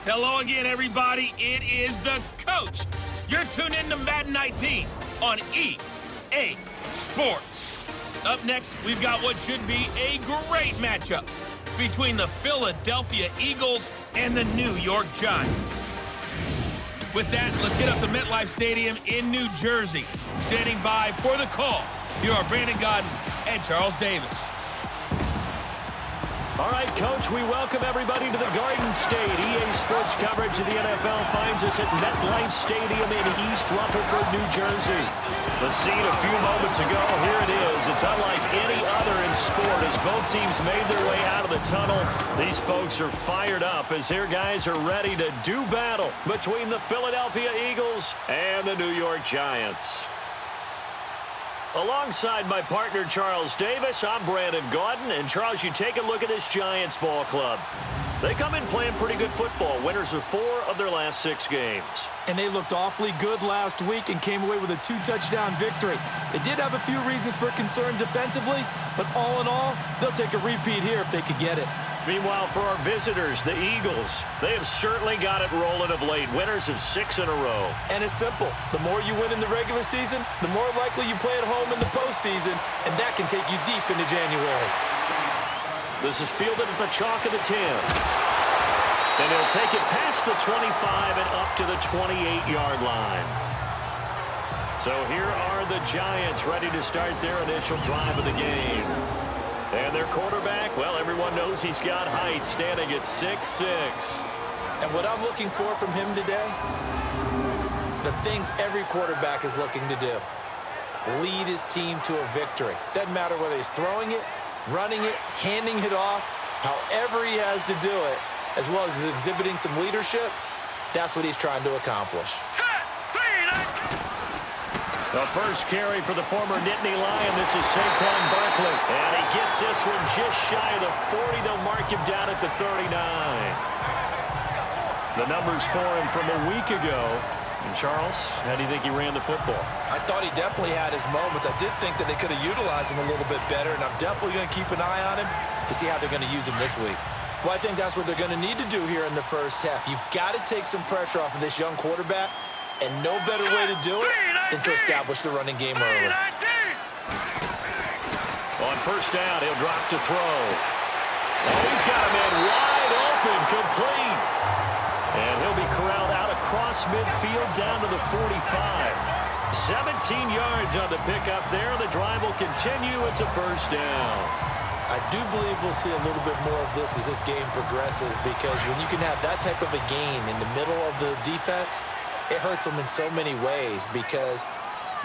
Hello again, everybody. It is the coach. You're tuned in to Madden 19 on EA Sports. Up next, we've got what should be a great matchup between the Philadelphia Eagles and the New York Giants. With that, let's get up to MetLife Stadium in New Jersey. Standing by for the call, here are Brandon Godden and Charles Davis. All right, Coach, we welcome everybody to the Garden State. EA Sports coverage of the NFL finds us at MetLife Stadium in East Rutherford, New Jersey. The scene a few moments ago, here it is. It's unlike any other in sport as both teams made their way out of the tunnel. These folks are fired up as their guys are ready to do battle between the Philadelphia Eagles and the New York Giants. Alongside my partner, Charles Davis, I'm Brandon Godden. And, Charles, you take a look at this Giants ball club. They come in playing pretty good football. Winners of 4 of their last 6 games. And they looked awfully good last week and came away with a 2-touchdown victory. They did have a few reasons for concern defensively, but all in all, they'll take a repeat here if they could get it. Meanwhile, for our visitors, the Eagles, they have certainly got it rolling of late. Winners of 6 in a row. And it's simple. The more you win in the regular season, the more likely you play at home in the postseason, and that can take you deep into January. This is fielded at the chalk of the 10. And he'll take it past the 25 and up to the 28-yard line. So here are the Giants ready to start their initial drive of the game. And their quarterback, well, everyone knows he's got height, standing at 6'6". And what I'm looking for from him today, the things every quarterback is looking to do. Lead his team to a victory. Doesn't matter whether he's throwing it, running it, handing it off, however he has to do it, as well as exhibiting some leadership, that's what he's trying to accomplish. The first carry for the former Nittany Lion. This is Saquon Barkley. And he gets this one just shy of the 40. They'll mark him down at the 39. The numbers for him from a week ago. And Charles, how do you think he ran the football? I thought he definitely had his moments. I did think that they could have utilized him a little bit better, and I'm definitely going to keep an eye on him to see how they're going to use him this week. Well, I think that's what they're going to need to do here in the first half. You've got to take some pressure off of this young quarterback, and no better way to do it than to establish the running game early. On first down, he'll drop to throw. Oh, he's got him in wide open, complete. And he'll be corralled out across midfield down to the 45. 17 yards on the pickup there. The drive will continue. It's a first down. I do believe we'll see a little bit more of this as this game progresses, because when you can have that type of a gain in the middle of the defense, it hurts them in so many ways, because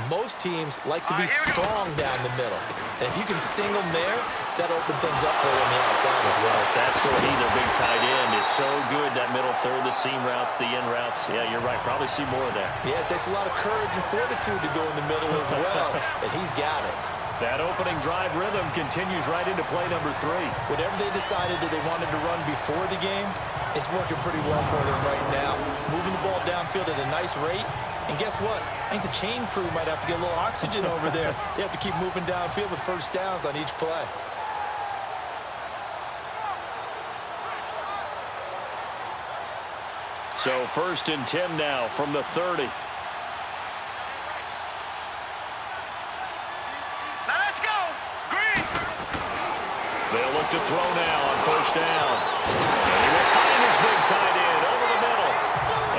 most teams like to be strong down the middle. And if you can sting them there, that opens things up for you on the outside as well. That's where their big tight end is so good, that middle third, the seam routes, the in routes. Yeah, you're right. Probably see more of that. Yeah, it takes a lot of courage and fortitude to go in the middle as well, and he's got it. That opening drive rhythm continues right into play number 3. Whatever they decided that they wanted to run before the game, it's working pretty well for them right now. Moving the ball downfield at a nice rate. And guess what? I think the chain crew might have to get a little oxygen over there. They have to keep moving downfield with first downs on each play. So first and 10 now from the 30. They'll look to throw now on first down. And he will find his big tight end over the middle.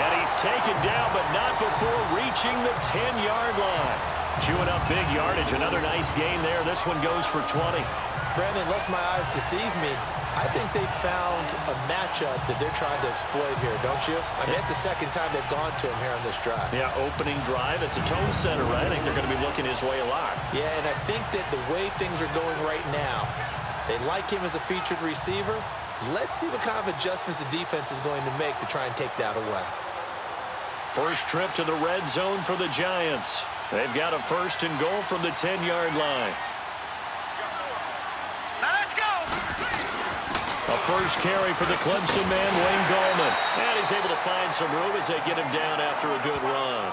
And he's taken down, but not before reaching the 10-yard line. Chewing up big yardage. Another nice gain there. This one goes for 20. Brandon, lest my eyes deceive me, I think they found a matchup that they're trying to exploit here, don't you? I mean, that's the second time they've gone to him here on this drive. Yeah, opening drive. It's a tone setter, right? I think they're going to be looking his way a lot. Yeah, and I think that the way things are going right now, they like him as a featured receiver. Let's see what kind of adjustments the defense is going to make to try and take that away. First trip to the red zone for the Giants. They've got a first and goal from the 10-yard line. A first carry for the Clemson man, Wayne Gallman. And he's able to find some room as they get him down after a good run.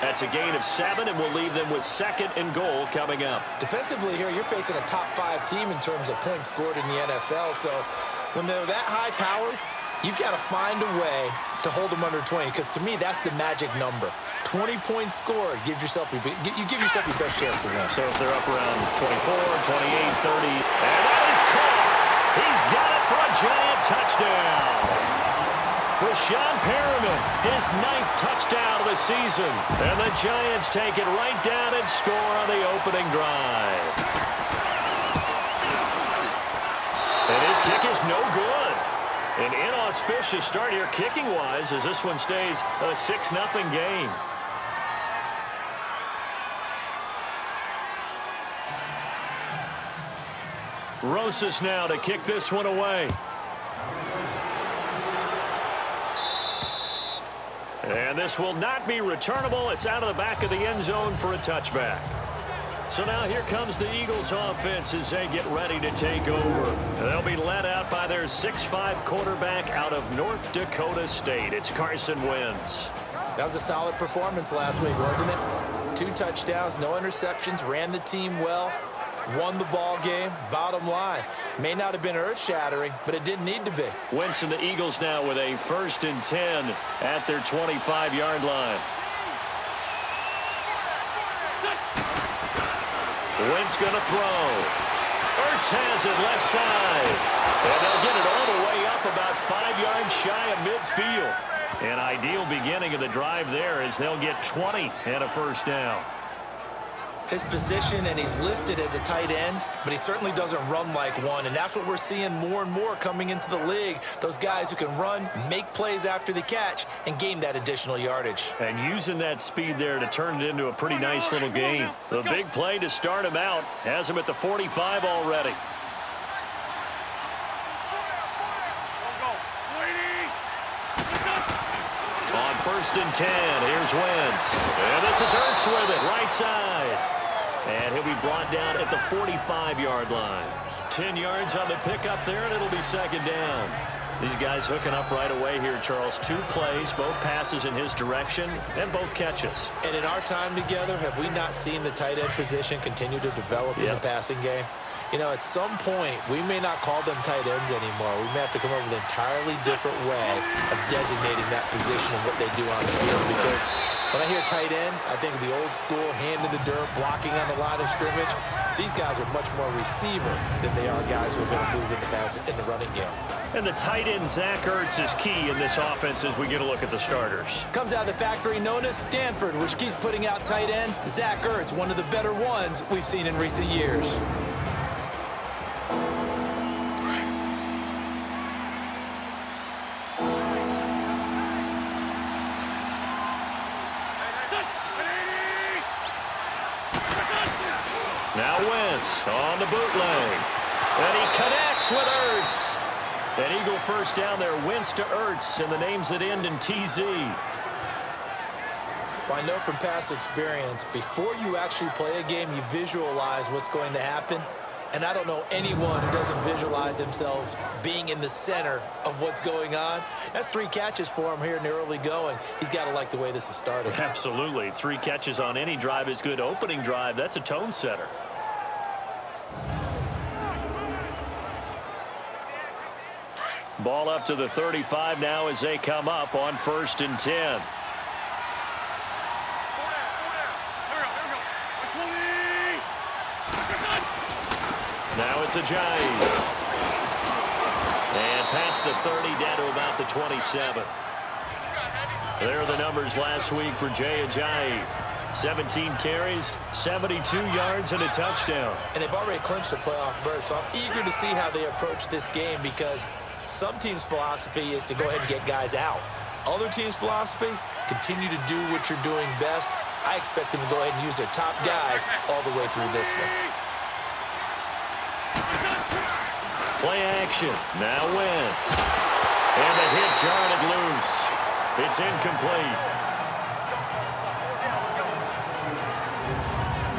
That's a gain of 7, and we'll leave them with second and goal coming up. Defensively here, you're facing a top 5 team in terms of points scored in the NFL. So when they're that high-powered, You've got to find a way to hold them under 20, because to me, that's the magic number. 20-point score gives yourself you give yourself your best chance to win. So if they're up around 24, 28, 30, and that is caught. He's got it for a Giant touchdown. Rashawn Perriman, his 9th touchdown of the season. And the Giants take it right down and score on the opening drive. And his kick is no good. An inauspicious start here kicking-wise as this one stays a 6-0 game. Rosas now to kick this one away. And this will not be returnable. It's out of the back of the end zone for a touchback. So now here comes the Eagles offense as they get ready to take over. And they'll be led out by their 6'5" quarterback out of North Dakota State. It's Carson Wentz. That was a solid performance last week, wasn't it? 2 touchdowns, no interceptions, ran the team well, won the ball game. Bottom line, may not have been earth-shattering, but it didn't need to be. Wentz and the Eagles now with a 1st and 10 at their 25-yard line. Wentz going to throw. Ertz has it left side. And they'll get it all the way up about 5 yards shy of midfield. An ideal beginning of the drive there as they'll get 20 and a 1st down. His position, and he's listed as a tight end, but he certainly doesn't run like one, and that's what we're seeing more and more coming into the league. Those guys who can run, make plays after the catch, and gain that additional yardage. And using that speed there to turn it into a pretty nice little game. The big play to start him out has him at the 45 already. On 1st and 10, here's Wentz. And this is Ertz with it, right side. And he'll be brought down at the 45-yard line. 10 yards on the pickup there, and it'll be 2nd down. These guys hooking up right away here, Charles. 2 plays, both passes in his direction, and both catches. And in our time together, have we not seen the tight end position continue to develop in the passing game? You know, at some point, we may not call them tight ends anymore. We may have to come up with an entirely different way of designating that position and what they do on the field. Because when I hear tight end, I think of the old school, hand in the dirt, blocking on the line of scrimmage. These guys are much more receiver than they are guys who are going to move in the running game. And the tight end, Zach Ertz, is key in this offense as we get a look at the starters. Comes out of the factory known as Stanford, which keeps putting out tight ends. Zach Ertz, one of the better ones we've seen in recent years. Now Wentz on the bootleg. And he connects with Ertz. An Eagle 1st down there. Wentz to Ertz, and the names that end in TZ. Well, I know from past experience, before you actually play a game, you visualize what's going to happen. And I don't know anyone who doesn't visualize themselves being in the center of what's going on. That's 3 catches for him here in the early going. He's got to like the way this is started. Absolutely. 3 catches on any drive is good. Opening drive, that's a tone setter. Ball up to the 35 now as they come up on 1st and 10. Now it's Ajayi. And past the 30 down to about the 27. There are the numbers last week for Jay Ajayi. 17 carries, 72 yards, and a touchdown. And they've already clinched a playoff berth, so I'm eager to see how they approach this game because some teams' philosophy is to go ahead and get guys out. Other teams' philosophy, continue to do what you're doing best. I expect them to go ahead and use their top guys all the way through this one. Play action. Now Wentz. And the hit jarred it loose. It's incomplete.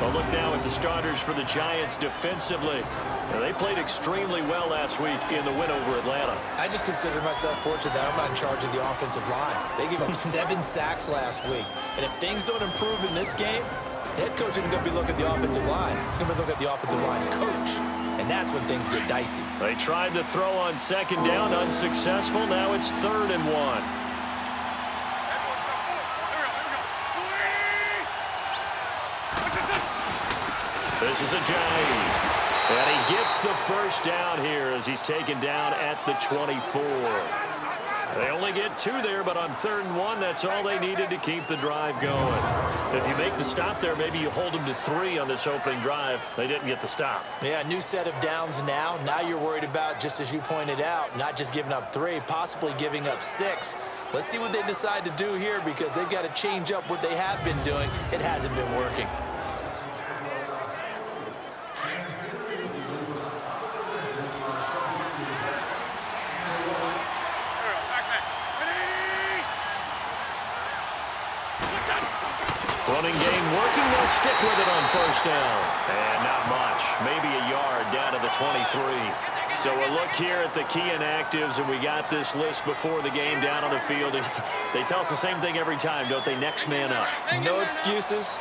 A look now at the starters for the Giants defensively. Now, they played extremely well last week in the win over Atlanta. I just consider myself fortunate that I'm not in charge of the offensive line. They gave up 7 sacks last week. And if things don't improve in this game, the head coach isn't going to be looking at the offensive line. He's going to be looking at the offensive line coach. And and that's when things get dicey. They tried to throw on second down, unsuccessful. Now it's 3rd and 1. This is a Giant. And he gets the first down here as he's taken down at the 24. They only get 2 there, but on 3rd and 1, that's all they needed to keep the drive going. If you make the stop there, maybe you hold them to 3 on this opening drive. They didn't get the stop. Yeah, new set of downs now. Now you're worried about, just as you pointed out, not just giving up 3, possibly giving up 6. Let's see what they decide to do here, because they've got to change up what they have been doing. It hasn't been working. Running game working. They'll stick with it on 1st down. And not much. Maybe a yard down to the 23. So we'll look here at the key inactives, and we got this list before the game down on the field. They tell us the same thing every time, don't they? Next man up. No excuses.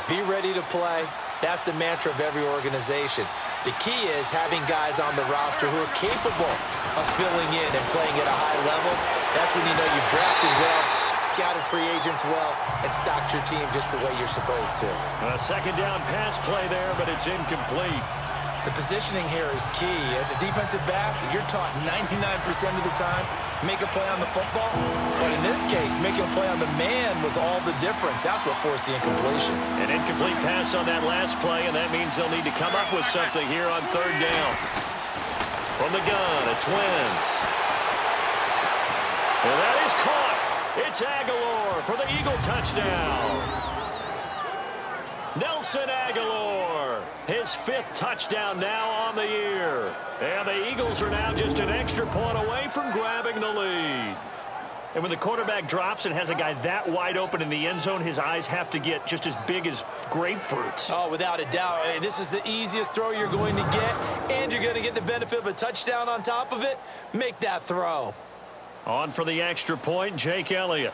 Be ready to play. That's the mantra of every organization. The key is having guys on the roster who are capable of filling in and playing at a high level. That's when you know you've drafted well, scouted free agents well, and stocked your team just the way you're supposed to. A 2nd down pass play there, but it's incomplete. The positioning here is key. As a defensive back, you're taught 99% of the time, make a play on the football. But in this case, making a play on the man was all the difference. That's what forced the incompletion. An incomplete pass on that last play, and that means they'll need to come up with something here on 3rd down. From the gun, it's Wentz. And that is caught. It's Aguilar for the Eagle touchdown. Nelson Aguilar, his 5th touchdown now on the year. And the Eagles are now just an extra point away from grabbing the lead. And when the quarterback drops and has a guy that wide open in the end zone, his eyes have to get just as big as grapefruits. Oh, without a doubt. This is the easiest throw you're going to get, and you're going to get the benefit of a touchdown on top of it. Make that throw. On for the extra point, Jake Elliott.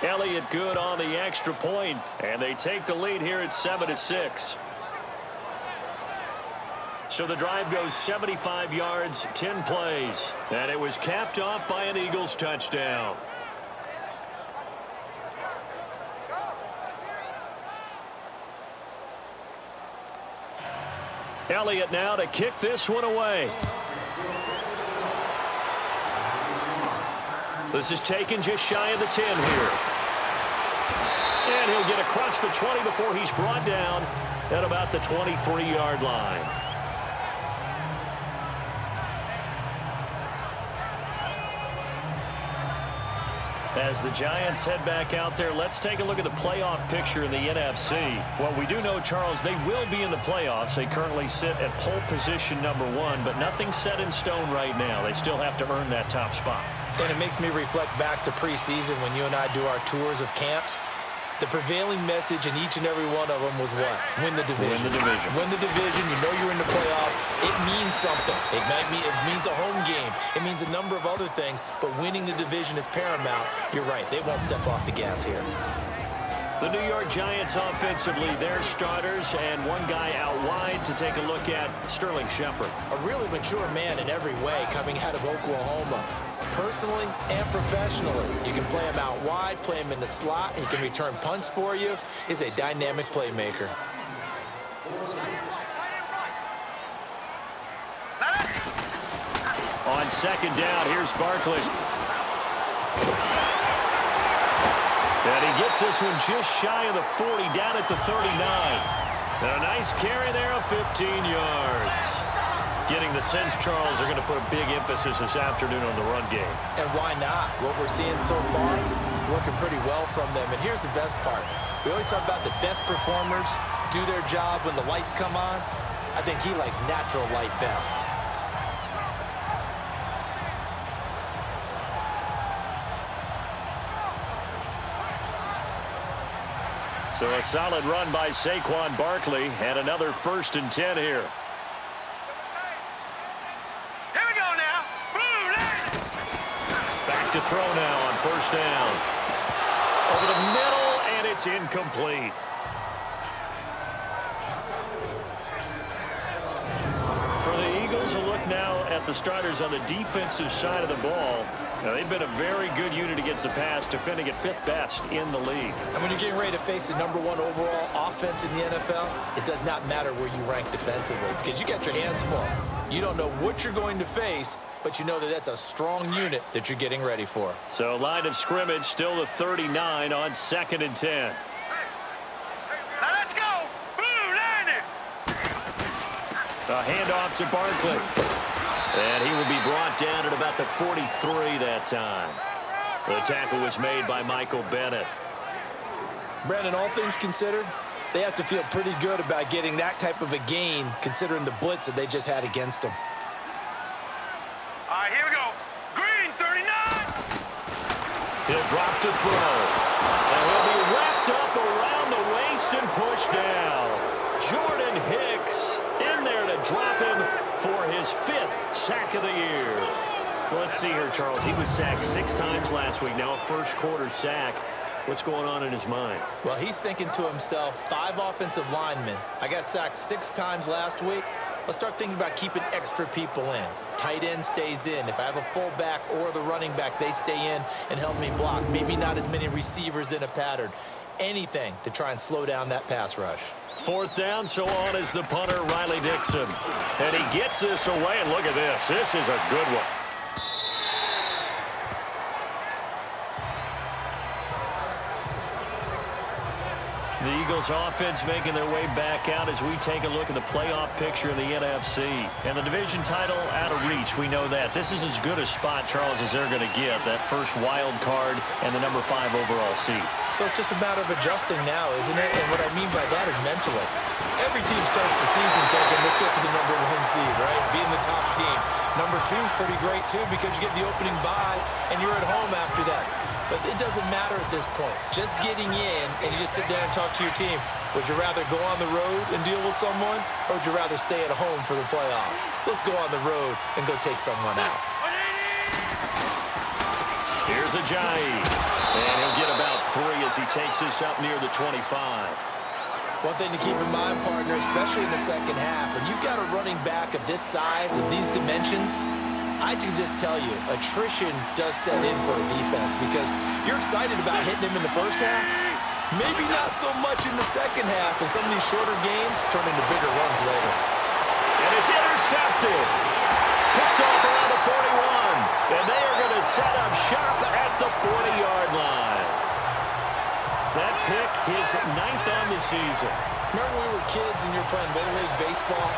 Elliott good on the extra point, and they take the lead here at 7-6. So the drive goes 75 yards, 10 plays, and it was capped off by an Eagles touchdown. Elliott now to kick this one away. This is taken just shy of the 10 here. And he'll get across the 20 before he's brought down at about the 23-yard line. As the Giants head back out there, let's take a look at the playoff picture in the NFC. Well, we do know, Charles, they will be in the playoffs. They currently sit at pole position number 1, but nothing's set in stone right now. They still have to earn that top spot. And it makes me reflect back to preseason when you and I do our tours of camps. The prevailing message in each and every one of them was what? Win the division. Win the division. Win the division. You know you're in the playoffs. It means something. It means a home game. It means a number of other things, but winning the division is paramount. You're right. They won't step off the gas here. The New York Giants offensively, their starters, and one guy out wide to take a look at, Sterling Shepard. A really mature man in every way coming out of Oklahoma. Personally and professionally, you can play him out wide, play him in the slot. He can return punts for you. He's a dynamic playmaker. On 2nd down, here's Barkley. And he gets this one just shy of the 40, down at the 39. And a nice carry there of 15 yards. Getting the sense, Charles, are going to put a big emphasis this afternoon on the run game. And why not? What we're seeing so far, working pretty well from them. And here's the best part. We always talk about the best performers do their job when the lights come on. I think he likes natural light best. So a solid run by Saquon Barkley, and another 1st and 10 here. To throw now on 1st down. Over the middle, and it's incomplete. Charles, a look now at the starters on the defensive side of the ball. Now, they've been a very good unit against the pass, defending at 5th best in the league. And when you're getting ready to face the #1 overall offense in the NFL, it does not matter where you rank defensively because you got your hands full. You don't know what you're going to face, but you know that that's a strong unit that you're getting ready for. So line of scrimmage still the 39 on 2nd and 10. Now let's go. Blue Niner. A handoff to Barkley. And he will be brought down at about the 43 that time. The tackle was made by Michael Bennett. Brandon, all things considered, they have to feel pretty good about getting that type of a gain considering the blitz that they just had against them. All right, here we go. Green, 39. He'll drop to throw. And he'll be wrapped up around the waist and pushed down. Jordan Hicks in there to drop him for his 5th sack of the year. Let's see here, Charles. He was sacked 6 times last week. Now a first-quarter sack. What's going on in his mind? Well, he's thinking to himself, 5 offensive linemen. I got sacked 6 times last week. Let's start thinking about keeping extra people in. Tight end stays in. If I have a fullback or the running back, they stay in and help me block. Maybe not as many receivers in a pattern. Anything to try and slow down that pass rush. 4th down, so on is the punter, Riley Dixon. And he gets this away, and look at this. This is a good one. The Eagles offense making their way back out as we take a look at the playoff picture in the NFC. And the division title out of reach, we know that. This is as good a spot, Charles, as they're going to give. That first wild card and the #5 overall seed. So it's just a matter of adjusting now, isn't it? And what I mean by that is mentally. Every team starts the season thinking, let's go for the #1 seed, right? Being the top team. #2 is pretty great, too, because you get the opening bye, and you're at home after that. But it doesn't matter at this point. Just getting in, and you just sit there and talk to your team. Would you rather go on the road and deal with someone, or would you rather stay at home for the playoffs? Let's go on the road and go take someone out. Here's Ajayi. And he'll get about 3 as he takes this up near the 25. One thing to keep in mind, partner, especially in the second half, when you've got a running back of this size and these dimensions, I can just tell you, attrition does set in for a defense because you're excited about hitting him in the first half. Maybe not so much in the second half, and some of these shorter gains turn into bigger runs later. And it's intercepted. Picked off around the 41. And they are going to set up shop at the 40-yard line. That pick, his 9th on the season. Remember when we were kids and you were playing Little League Baseball,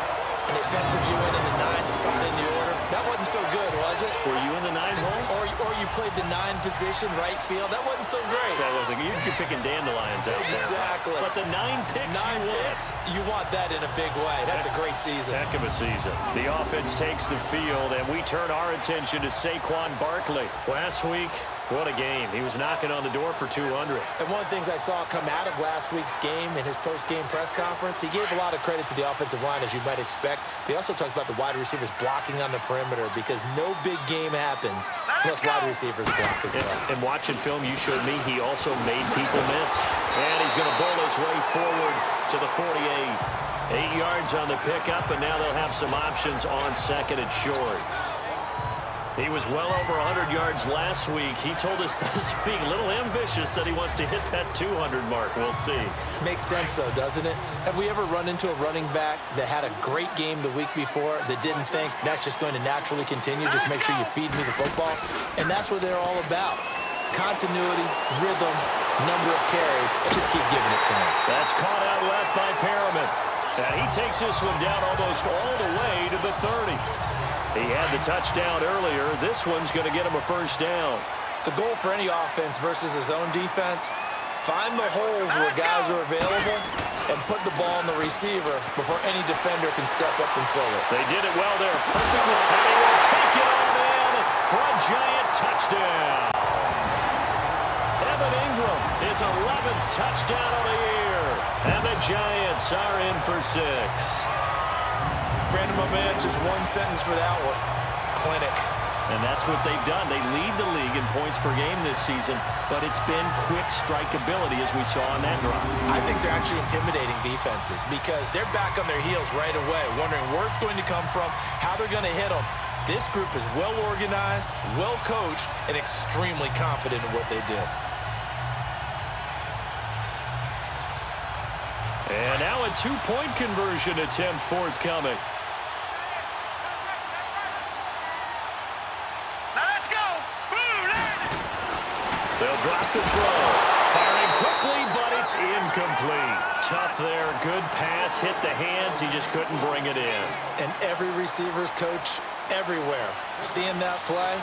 and they penciled you in the 9th spot in the order? That wasn't so good, was it? Were you in the 9 hole? Or you played the 9 position, right field. That wasn't so great. That wasn't. You're picking dandelions out there. Exactly. But the 9 picks, 9 picks, you want that in a big way. That's a great season. Heck of a season. The offense takes the field, and we turn our attention to Saquon Barkley. Last week, what a game. He was knocking on the door for 200. And one of the things I saw come out of last week's game in his post-game press conference, he gave a lot of credit to the offensive line, as you might expect. He also talked about the wide receivers blocking on the perimeter because no big game happens unless wide receivers block as well. And watching film, you showed me he also made people miss. And he's going to bowl his way forward to the 48. 8 yards on the pickup, and now they'll have some options on 2nd and short. He was well over 100 yards last week. He told us this week, a little ambitious, said he wants to hit that 200 mark. We'll see. Makes sense, though, doesn't it? Have we ever run into a running back that had a great game the week before that didn't think that's just going to naturally continue? Just make sure you feed me the football. And that's what they're all about. Continuity, rhythm, number of carries. Just keep giving it to him. That's caught out left by Perriman. And he takes this one down almost all the way to the 30. He had the touchdown earlier. This one's going to get him a first down. The goal for any offense versus his own defense, find the holes where guys are available and put the ball in the receiver before any defender can step up and fill it. They did it well there. Perfect. And he will take it on in for a giant touchdown. Evan Ingram, his 11th touchdown of the year. And the Giants are in for 6. Brandon, my man, just one sentence for that one. Clinic. And that's what they've done. They lead the league in points per game this season, but it's been quick strikeability as we saw on that drive. I think they're actually intimidating defenses because they're back on their heels right away, wondering where it's going to come from, how they're going to hit them. This group is well organized, well coached, and extremely confident in what they do. And now a two-point conversion attempt forthcoming. They'll drop the throw. Firing quickly, but it's incomplete. Tough there. Good pass. Hit the hands. He just couldn't bring it in. And every receiver's coach everywhere. Seeing that play,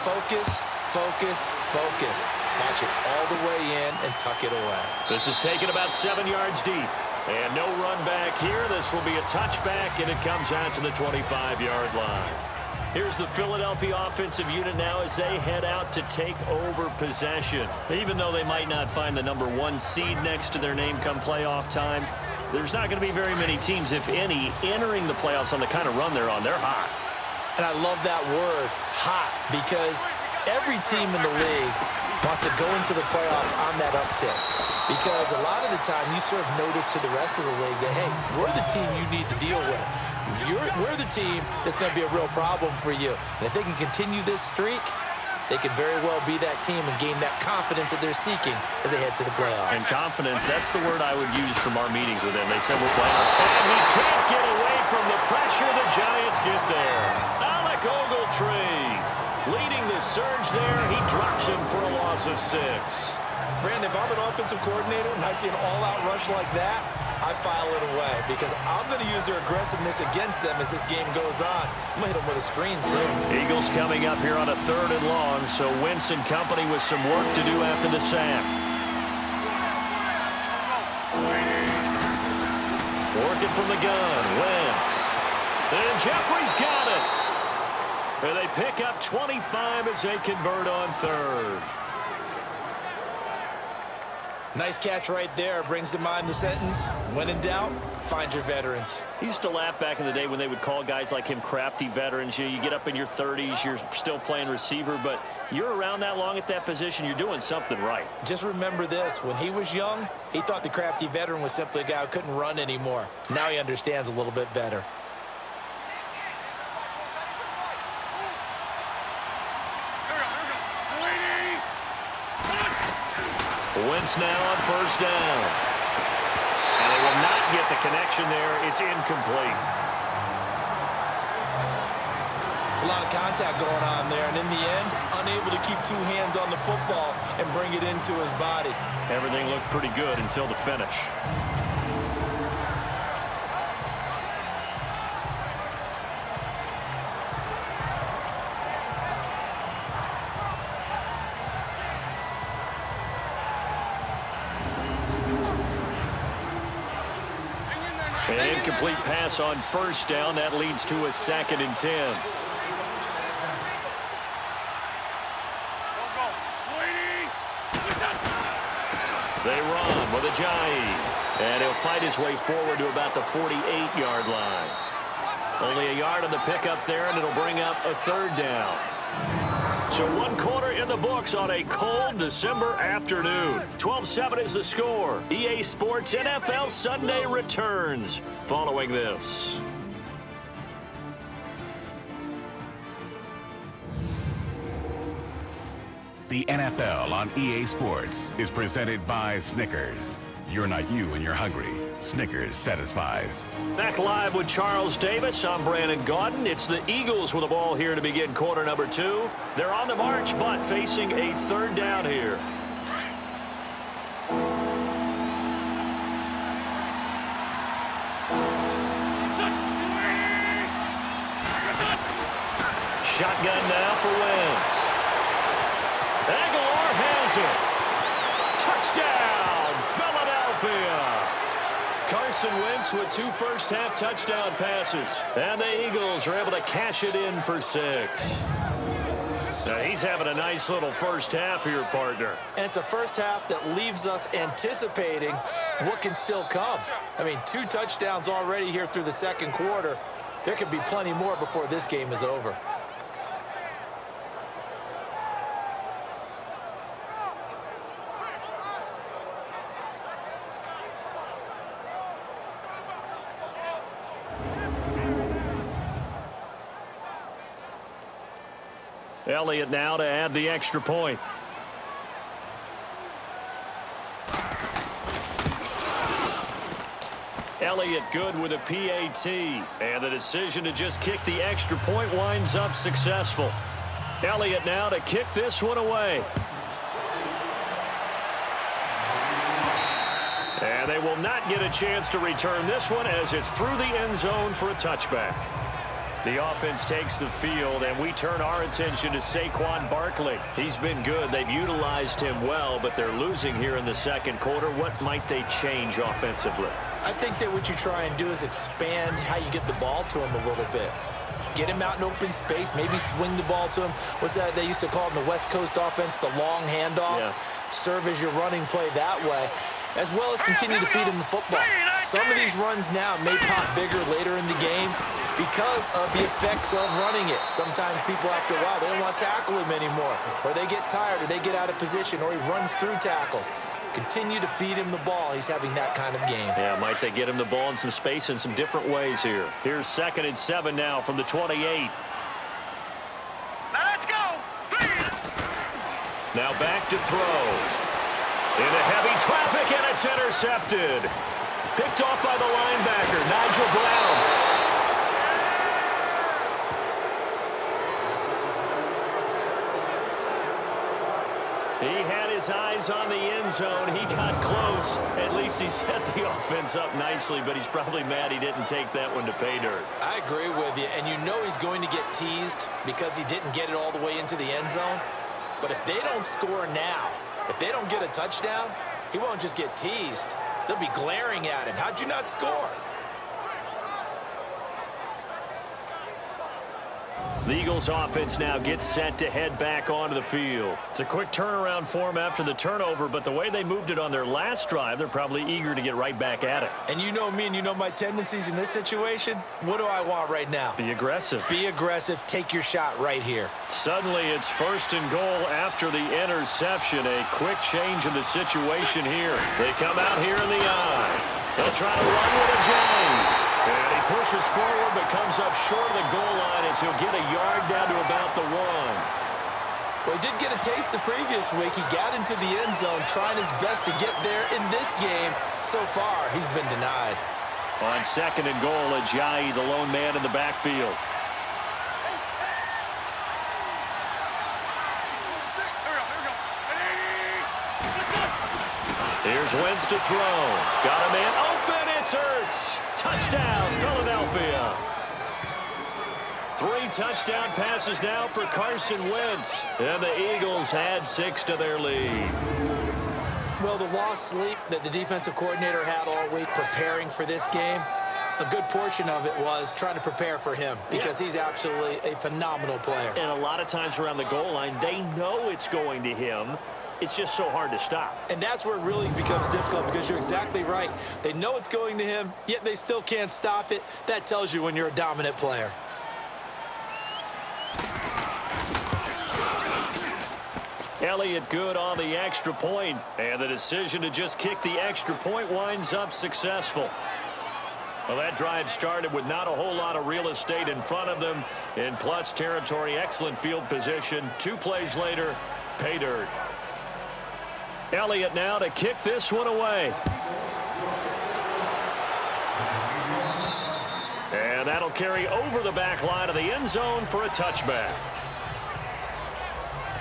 focus, focus, focus. Match it all the way in and tuck it away. This is taken about 7 yards deep. And no run back here. This will be a touchback, and it comes out to the 25-yard line. Here's the Philadelphia offensive unit now as they head out to take over possession. Even though they might not find the number 1 seed next to their name come playoff time, there's not going to be very many teams, if any, entering the playoffs on the kind of run they're on. They're hot. And I love that word, hot, because every team in the league wants to go into the playoffs on that uptick. Because a lot of the time you serve notice to the rest of the league that, hey, we're the team you need to deal with. We're the team that's going to be a real problem for you. And if they can continue this streak, they could very well be that team and gain that confidence that they're seeking as they head to the playoffs. And confidence, that's the word I would use from our meetings with them. They said we're playing. And he can't get away from the pressure. The Giants get there. Alec Ogletree leading the surge there. He drops him for a loss of 6. Brandon, if I'm an offensive coordinator and I see an all-out rush like that, I file it away because I'm going to use their aggressiveness against them as this game goes on. I'm going to hit them with a screen soon. Eagles coming up here on a 3rd and long, so Wentz and company with some work to do after the sack. Working from the gun, Wentz. And Jeffrey's got it. And they pick up 25 as they convert on 3rd. Nice catch right there. Brings to mind the sentence, when in doubt, find your veterans. He used to laugh back in the day when they would call guys like him crafty veterans. You get up in your 30s, you're still playing receiver, but you're around that long at that position, you're doing something right. Just remember this. When he was young, he thought the crafty veteran was simply a guy who couldn't run anymore. Now he understands a little bit better. Wentz now on 1st down. And they will not get the connection there. It's incomplete. It's a lot of contact going on there, and in the end, unable to keep 2 hands on the football and bring it into his body. Everything looked pretty good until the finish. An incomplete pass on 1st down. That leads to a 2nd and 10. They run with Ajayi. And he'll fight his way forward to about the 48-yard line. Only a yard on the pickup there, and it'll bring up a 3rd down. So 1 quarter in the books on a cold December afternoon. 12-7 is the score. EA Sports NFL Sunday returns following this. The NFL on EA Sports is presented by Snickers. You're not you when you're hungry. Snickers satisfies. Back live with Charles Davis. I'm Brandon Gaudin. It's the Eagles with the ball here to begin quarter number 2. They're on the march, but facing a 3rd down here. Shotgun now for Wentz. Aguilar has it. Touchdown, Philadelphia. Carson Wentz with 2 first-half touchdown passes. And the Eagles are able to cash it in for 6. Now he's having a nice little first half here, partner. And it's a first half that leaves us anticipating what can still come. I mean, 2 touchdowns already here through the 2nd quarter. There could be plenty more before this game is over. Elliott now to add the extra point. Elliott good with a PAT. And the decision to just kick the extra point winds up successful. Elliott now to kick this one away. And they will not get a chance to return this one as it's through the end zone for a touchback. The offense takes the field, and we turn our attention to Saquon Barkley. He's been good. They've utilized him well, but they're losing here in the second quarter. What might they change offensively? I think that what you try and do is expand how you get the ball to him a little bit. Get him out in open space, maybe swing the ball to him. What's that they used to call in the West Coast offense, the long handoff? Yeah. Serve as your running play that way, as well as continue to feed him the football. Some of these runs now may pop bigger later in the game because of the effects of running it. Sometimes people, after a while, they don't want to tackle him anymore, or they get tired, or they get out of position, or he runs through tackles. Continue to feed him the ball. He's having that kind of game. Yeah, might they get him the ball in some space in some different ways here. Here's 2nd and 7 now from the 28. Now let's go. Now back to throw. Into heavy traffic, and it's intercepted. Picked off by the linebacker, Nigel Brown. He had his eyes on the end zone. He got close. At least he set the offense up nicely, but he's probably mad he didn't take that one to pay dirt. I agree with you, and you know he's going to get teased because he didn't get it all the way into the end zone. But if they don't score now, if they don't get a touchdown, he won't just get teased. They'll be glaring at him. How'd you not score? The Eagles offense now gets set to head back onto the field. It's a quick turnaround for them after the turnover, but the way they moved it on their last drive, they're probably eager to get right back at it. And you know me and you know my tendencies in this situation. What do I want right now? Be aggressive. Be aggressive. Take your shot right here. Suddenly it's 1st and goal after the interception. A quick change in the situation here. They come out here in the eye. They'll try to run with a J. And he pushes forward but comes up short of the goal line as he'll get a yard down to about the 1. Well, he did get a taste the previous week. He got into the end zone trying his best to get there in this game. So far, he's been denied. On 2nd and goal, Ajayi, the lone man in the backfield. Here's Wentz to throw. Got a man open. It's Ertz. Touchdown, Philadelphia. 3 touchdown passes now for Carson Wentz. And the Eagles add 6 to their lead. Well, the lost sleep that the defensive coordinator had all week preparing for this game, a good portion of it was trying to prepare for him because he's absolutely a phenomenal player. And a lot of times around the goal line, they know it's going to him. It's just so hard to stop. And that's where it really becomes difficult because you're exactly right. They know it's going to him, yet they still can't stop it. That tells you when you're a dominant player. Elliott good on the extra point, and the decision to just kick the extra point winds up successful. Well, that drive started with not a whole lot of real estate in front of them. In plus territory, excellent field position. 2 plays later, pay dirt. Elliott now to kick this one away. And that'll carry over the back line of the end zone for a touchback.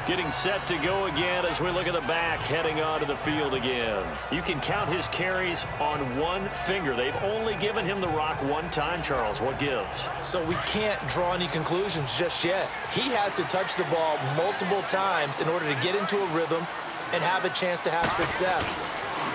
Getting set to go again as we look at the back heading onto the field again. You can count his carries on 1 finger. They've only given him the rock 1 time, Charles. What gives? So we can't draw any conclusions just yet. He has to touch the ball multiple times in order to get into a rhythm and have a chance to have success.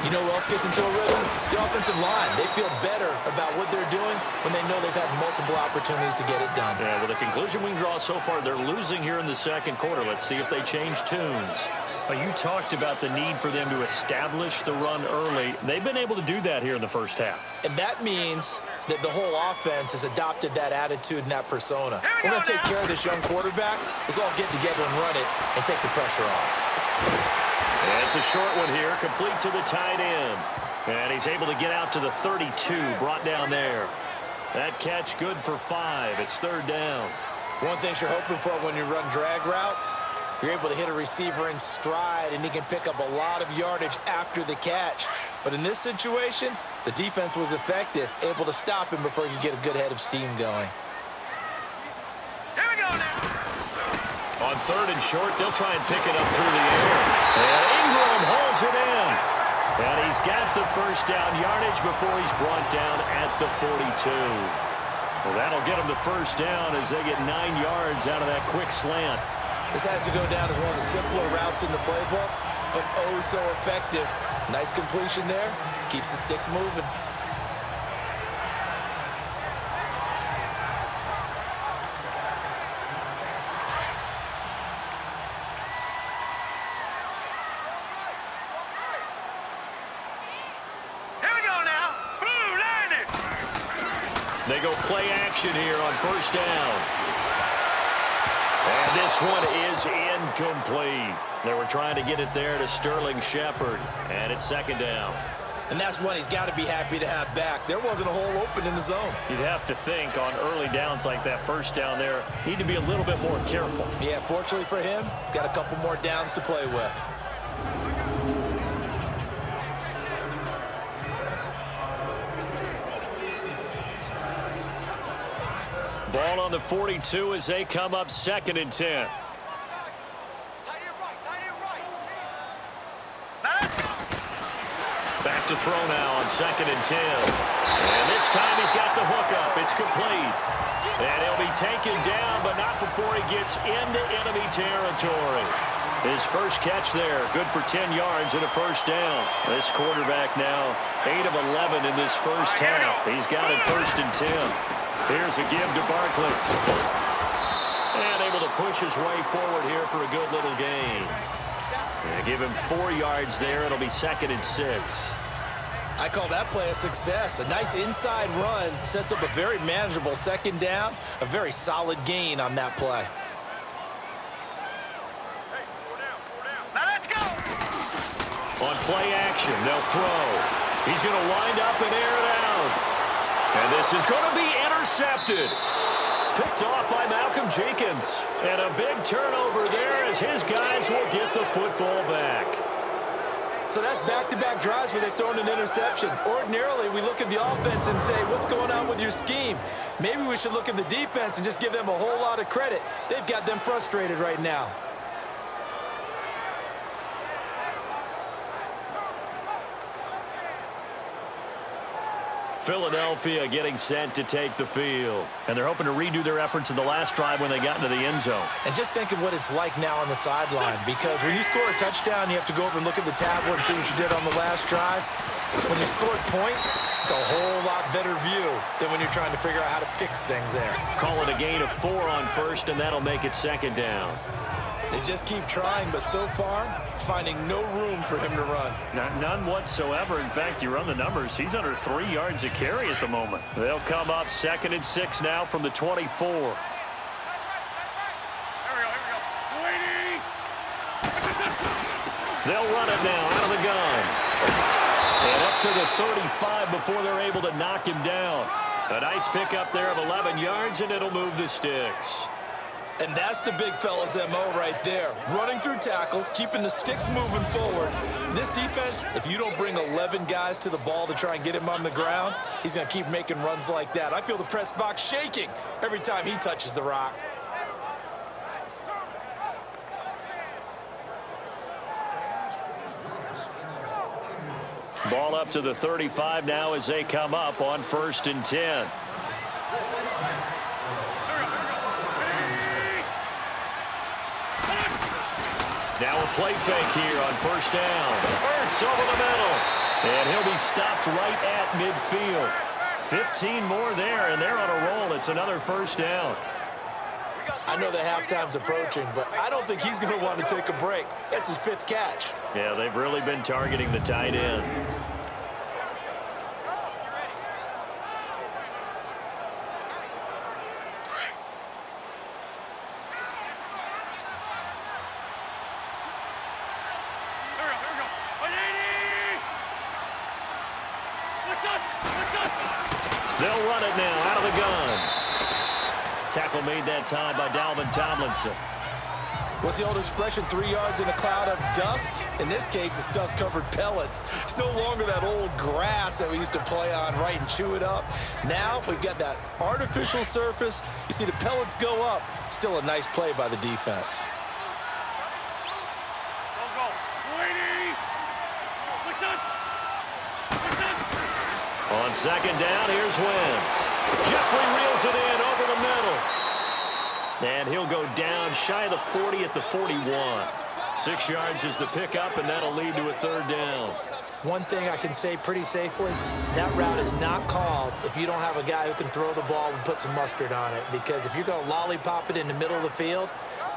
You know who else gets into a rhythm? The offensive line. They feel better about what they're doing when they know they've had multiple opportunities to get it done. Yeah, well, the conclusion we can draw so far, they're losing here in the second quarter. Let's see if they change tunes. You talked about the need for them to establish the run early. They've been able to do that here in the first half. And that means that the whole offense has adopted that attitude and that persona. We're going to take care of this young quarterback. Let's all get together and run it and take the pressure off. And it's a short one here, complete to the tight end. And he's able to get out to the 32, brought down there. That catch good for 5. It's 3rd down. One thing you're hoping for when you run drag routes, you're able to hit a receiver in stride, and he can pick up a lot of yardage after the catch. But in this situation, the defense was effective, able to stop him before he could get a good head of steam going. Here we go now. On 3rd and short, they'll try and pick it up through the air. And Ingram hauls it in. And he's got the first down yardage before he's brought down at the 42. Well, that'll get him the first down as they get 9 yards out of that quick slant. This has to go down as one of the simpler routes in the playbook, but oh so effective. Nice completion there. Keeps the sticks moving. Here we go now. Blue landed. They go play action here on first down. And this one is incomplete. They were trying to get it there to Sterling Shepard, and it's 2nd down. And that's one he's got to be happy to have back. There wasn't a hole open in the zone. You'd have to think on early downs like that first down there, need to be a little bit more careful. Yeah, fortunately for him, got a couple more downs to play with. Ball on the 42 as they come up 2nd and 10. Back to throw now on 2nd and 10. And this time he's got the hookup. It's complete. And he'll be taken down, but not before he gets into enemy territory. His first catch there, good for 10 yards and a first down. This quarterback now 8 of 11 in this first half. He's got it 1st and 10. Here's a give to Barkley. And able to push his way forward here for a good little gain. And give him 4 yards there. It'll be 2nd and 6. I call that play a success. A nice inside run sets up a very manageable 2nd down. A very solid gain on that play. Now let's go. On play action, they'll throw. He's going to wind up and air it out. And this is going to be intercepted. Picked off by Malcolm Jenkins. And a big turnover there as his guys will get the football back. So that's back-to-back drives where they've thrown an interception. Ordinarily, we look at the offense and say, what's going on with your scheme? Maybe we should look at the defense and just give them a whole lot of credit. They've got them frustrated right now. Philadelphia getting set to take the field. And they're hoping to redo their efforts in the last drive when they got into the end zone. And just think of what it's like now on the sideline, because when you score a touchdown, you have to go over and look at the tablet and see what you did on the last drive. When you scored points, it's a whole lot better view than when you're trying to figure out how to fix things there. Call it a gain of 4 on first, and that'll make it 2nd down. They just keep trying, but so far, finding no room for him to run. None whatsoever. In fact, you run the numbers. He's under 3 yards a carry at the moment. They'll come up 2nd and 6 now from the 24. Here we go. Waiting. They'll run it now out of the gun. And up to the 35 before they're able to knock him down. A nice pickup there of 11 yards, and it'll move the sticks. And that's the big fella's MO right there. Running through tackles, keeping the sticks moving forward. This defense, if you don't bring 11 guys to the ball to try and get him on the ground, he's going to keep making runs like that. I feel the press box shaking every time he touches the rock. Ball up to the 35 now as they come up on 1st and 10. Now a play fake here on 1st down. Hurts over the middle. And he'll be stopped right at midfield. 15 more there, and they're on a roll. It's another 1st down. I know the halftime's approaching, but I don't think he's going to want to take a break. That's his 5th catch. Yeah, they've really been targeting the tight end. They'll run it now out of the gun. Tackle made that time by Dalvin Tomlinson. What's the old expression, 3 yards in a cloud of dust? In this case, it's dust-covered pellets. It's no longer that old grass that we used to play on, right, and chew it up. Now we've got that artificial surface. You see the pellets go up. Still a nice play by the defense. Go. Waiting. On second down, here's Wentz. Jeffrey reels it in over the middle. And he'll go down shy of the 40 at the 41. 6 yards is the pickup, and that'll lead to a third down. One thing I can say pretty safely, that route is not called if you don't have a guy who can throw the ball and put some mustard on it. Because if you're going to lollipop it in the middle of the field,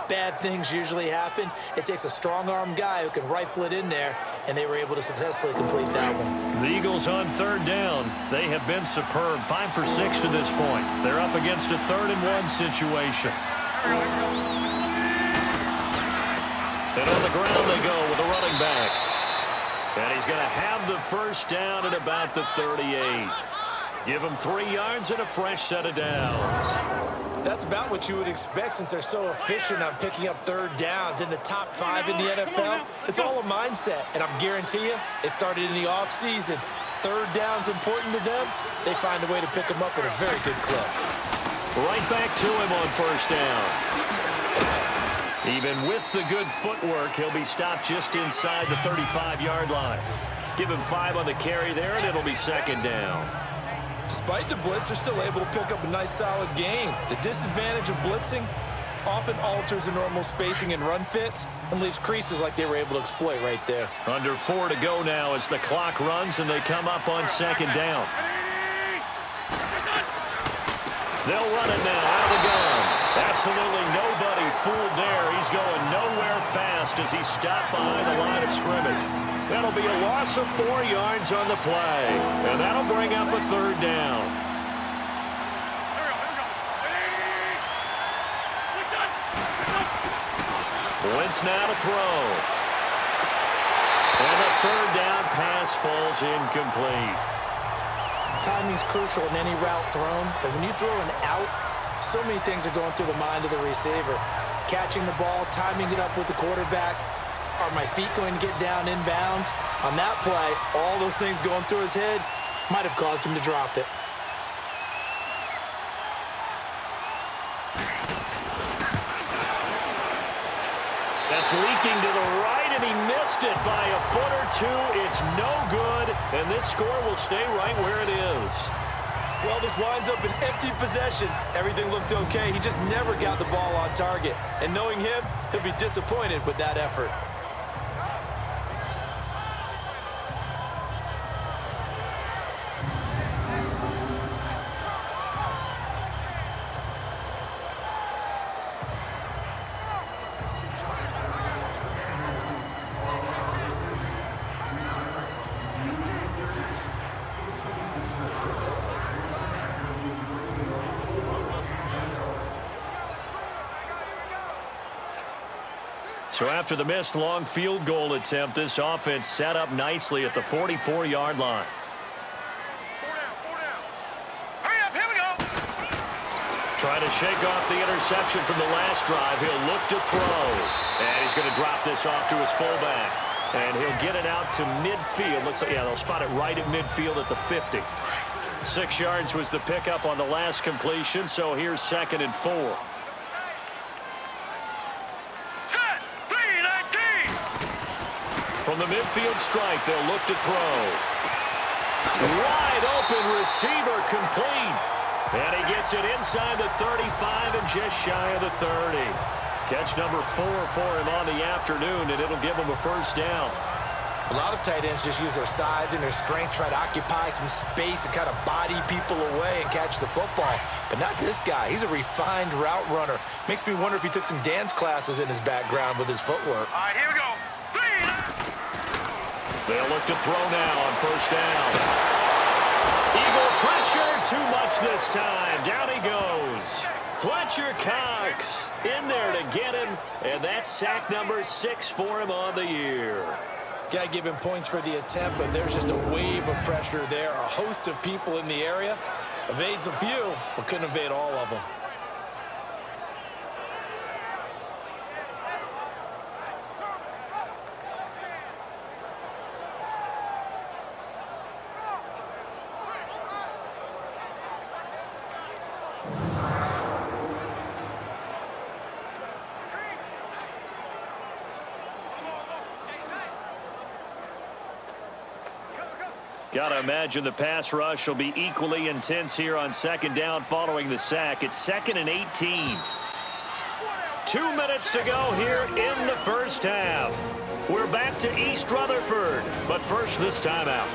bad things usually happen. It takes a strong-arm guy who can rifle it in there, and they were able to successfully complete that one. The Eagles on third down. They have been superb. 5 for 6 to this point. They're up against a 3rd-and-1 situation. And on the ground they go with a running back. And he's going to have the first down at about the 38. Give him 3 yards and a fresh set of downs. That's about what you would expect since they're so efficient on picking up third downs in the top 5 in the NFL. It's all a mindset, and I guarantee you it started in the offseason. Third down's important to them. They find a way to pick them up at a very good clip. Right back to him on first down. Even with the good footwork, he'll be stopped just inside the 35-yard line. Give him 5 on the carry there, and it'll be second down. Despite the blitz, they're still able to pick up a nice, solid gain. The disadvantage of blitzing often alters the normal spacing and run fits and leaves creases like they were able to exploit right there. Under 4 to go now as the clock runs, and they come up on second down. They'll run it now out of the gun. Absolutely nobody fooled there. He's going nowhere fast as he stopped behind the line of scrimmage. That'll be a loss of 4 yards on the play, and that'll bring up a third down. Wentz now to throw. And the third down pass falls incomplete. Timing's crucial in any route thrown, but when you throw an out, so many things are going through the mind of the receiver. Catching the ball, timing it up with the quarterback. Are my feet going to get down inbounds? On that play, all those things going through his head might have caused him to drop it. That's leaking to the right, and he missed it by a foot or two. It's no good, and this score will stay right where it is. Well, this winds up an empty possession. Everything looked okay. He just never got the ball on target. And knowing him, he'll be disappointed with that effort. So after the missed long field goal attempt, this offense set up nicely at the 44-yard line. Hurry up, here we go. Trying to shake off the interception from the last drive. He'll look to throw. And he's going to drop this off to his fullback. And he'll get it out to midfield. Looks like, yeah, they'll spot it right at midfield at the 50. 6 yards was the pickup on the last completion, so here's 2nd and 4. From the midfield strike, they'll look to throw. Wide open receiver complete. And he gets it inside the 35 and just shy of the 30. Catch number 4 for him on the afternoon, and it'll give him a first down. A lot of tight ends just use their size and their strength, try to occupy some space and kind of body people away and catch the football. But not this guy. He's a refined route runner. Makes me wonder if he took some dance classes in his background with his footwork. All right, here we go. They'll look to throw now on first down. Eagle pressure, too much this time. Down he goes. Fletcher Cox in there to get him, and that's sack number 6 for him on the year. Got to give him points for the attempt, but there's just a wave of pressure there. A host of people in the area. Evades a few, but couldn't evade all of them. Gotta imagine the pass rush will be equally intense here on second down following the sack. It's 2nd and 18. 2 minutes to go here in the first half. We're back to East Rutherford, but first this timeout.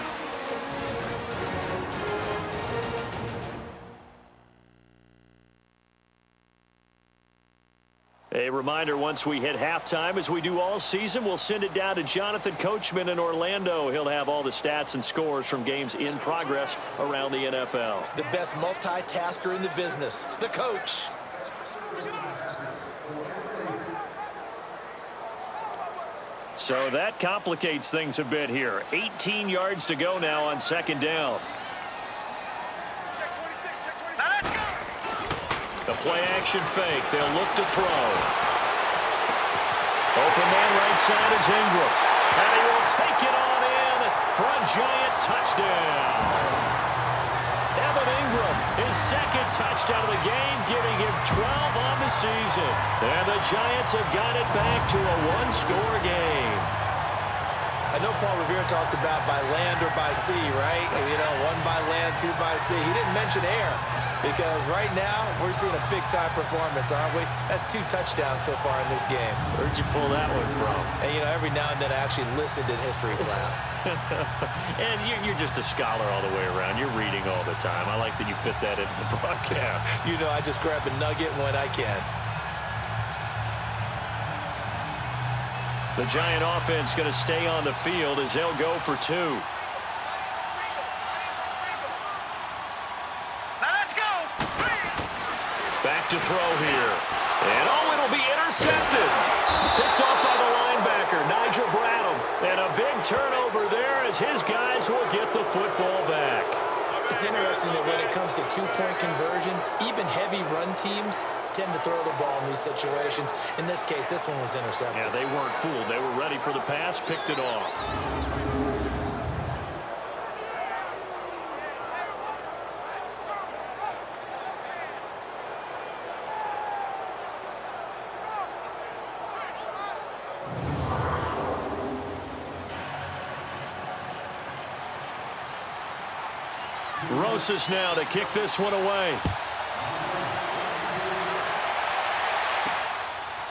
A reminder, once we hit halftime, as we do all season, we'll send it down to Jonathan Coachman in Orlando. He'll have all the stats and scores from games in progress around the NFL. The best multitasker in the business, the coach. So that complicates things a bit here. 18 yards to go now on second down. The play action fake. They'll look to throw. Open man right side is Ingram. And he will take it on in for a giant touchdown. Evan Ingram, his second touchdown of the game, giving him 12 on the season. And the Giants have got it back to a one-score game. I know Paul Revere talked about by land or by sea, right? You know, 1 by land, 2 by sea. He didn't mention air because right now we're seeing a big-time performance, aren't we? That's 2 touchdowns so far in this game. Where'd you pull that one from? And, you know, every now and then I actually listened in history class. And you're just a scholar all the way around. You're reading all the time. I like that you fit that into the broadcast. You know, I just grab a nugget when I can. The Giant offense going to stay on the field as they'll go for 2. Now let's go. Back to throw here. And it'll be intercepted. Picked off by the linebacker, Nigel Bradham. And a big turnover there as his guys will get the football back. It's interesting that when it comes to 2-point conversions, even heavy run teams tend to throw the ball in these situations. In this case, this one was intercepted. Yeah, they weren't fooled. They were ready for the pass, picked it off. Rosas now to kick this one away.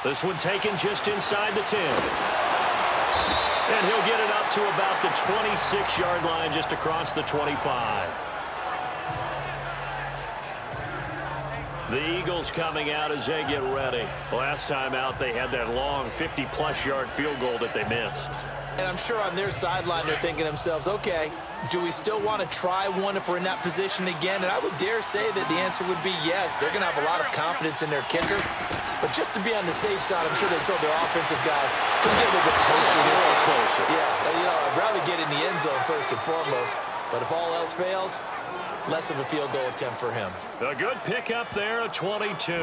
This one taken just inside the 10. And he'll get it up to about the 26-yard line, just across the 25. The Eagles coming out as they get ready. Last time out, they had that long 50-plus yard field goal that they missed. And I'm sure on their sideline they're thinking to themselves, okay, do we still want to try one if we're in that position again? And I would dare say that the answer would be yes. They're going to have a lot of confidence in their kicker. But just to be on the safe side, I'm sure they told their offensive guys, can we get a little bit closer this time? Closer. Yeah, you know, I'd rather get in the end zone first and foremost. But if all else fails, less of a field goal attempt for him. A good pickup there, a 22.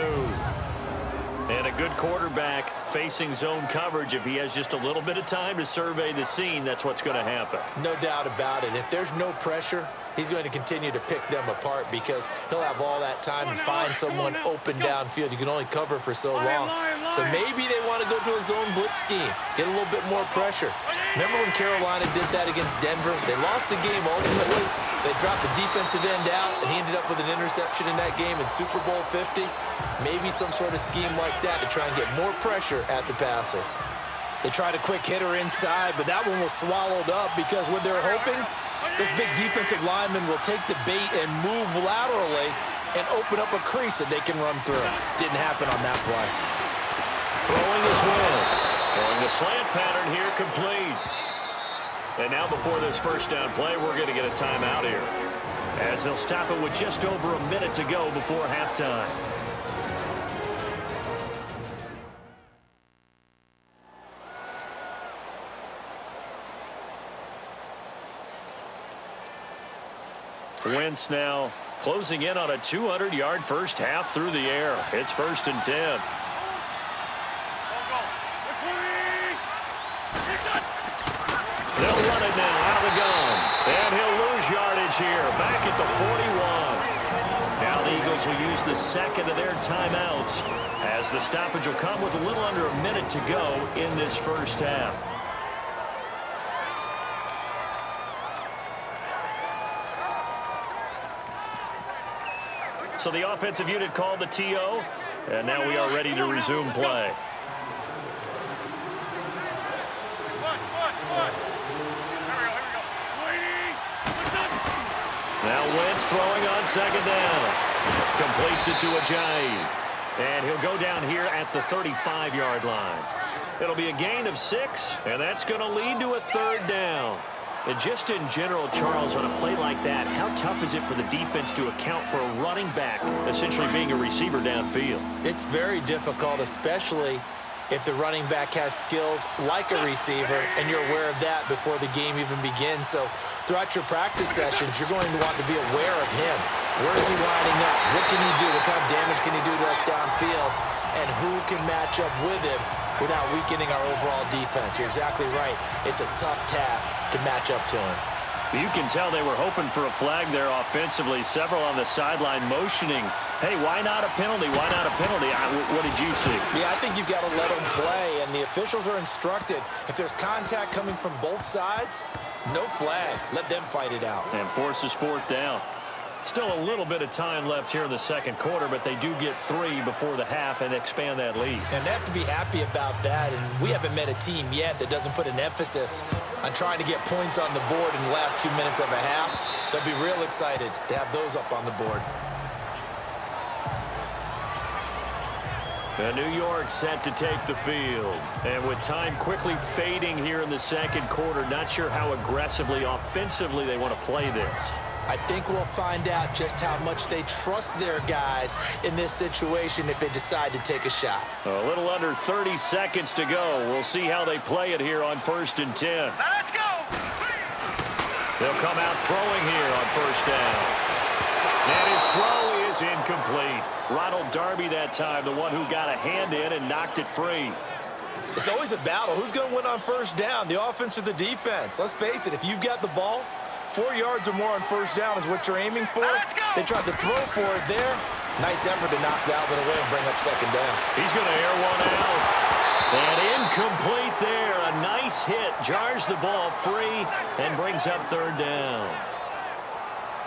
And a good quarterback facing zone coverage. If he has just a little bit of time to survey the scene, that's what's going to happen. No doubt about it. If there's no pressure, he's going to continue to pick them apart because he'll have all that time to find someone open downfield. You can only cover for so long. So maybe they want to go to a zone blitz scheme, get a little bit more pressure. Remember when Carolina did that against Denver? They lost the game ultimately. They dropped the defensive end out, and he ended up with an interception in that game in Super Bowl 50. Maybe some sort of scheme like that to try and get more pressure at the passer. They tried a quick hitter inside, but that one was swallowed up because what they're hoping, this big defensive lineman will take the bait and move laterally and open up a crease that they can run through. Didn't happen on that play. Throwing his Wentz. Throwing the slant pattern here complete. And now before this first down play, we're going to get a timeout here, as they'll stop it with just over a minute to go before halftime. Wentz now closing in on a 200-yard first half through the air. It's 1st and 10. They'll run it now out of the gun. And he'll lose yardage here. Back at the 41. Now the Eagles will use the second of their timeouts, as the stoppage will come with a little under a minute to go in this first half. So the offensive unit called the TO, and now we are ready to resume play. Now Wentz throwing on second down. Completes it to Ajayi. And he'll go down here at the 35-yard line. It'll be a gain of 6, and that's going to lead to a third down. And just in general, Charles, on a play like that, how tough is it for the defense to account for a running back essentially being a receiver downfield? It's very difficult, especially if the running back has skills like a receiver, and you're aware of that before the game even begins. So throughout your practice sessions, you're going to want to be aware of him. Where is he lining up? What can he do? What kind of damage can he do to us downfield? And who can match up with him without weakening our overall defense? You're exactly right. It's a tough task to match up to him. You can tell they were hoping for a flag there offensively. Several on the sideline motioning. Hey, why not a penalty? Why not a penalty? What did you see? Yeah, I think you've got to let them play, and the officials are instructed. If there's contact coming from both sides, no flag. Let them fight it out. And forces fourth down. Still a little bit of time left here in the second quarter, but they do get 3 before the half and expand that lead. And they have to be happy about that, and we haven't met a team yet that doesn't put an emphasis on trying to get points on the board in the last 2 minutes of a half. They'll be real excited to have those up on the board. And New York set to take the field. And with time quickly fading here in the second quarter, not sure how aggressively, offensively they want to play this. I think we'll find out just how much they trust their guys in this situation if they decide to take a shot. A little under 30 seconds to go. We'll see how they play it here on 1st and 10. Let's go! They'll come out throwing here on 1st down. And his throw is incomplete. Ronald Darby that time, the one who got a hand in and knocked it free. It's always a battle. Who's going to win on 1st down, the offense or the defense? Let's face it, if you've got the ball, 4 yards or more on 1st down is what you're aiming for. They tried to throw for it there. Nice effort to knock that one away and bring up 2nd down. He's going to air one out. And incomplete there. A nice hit. Jars the ball free and brings up 3rd down.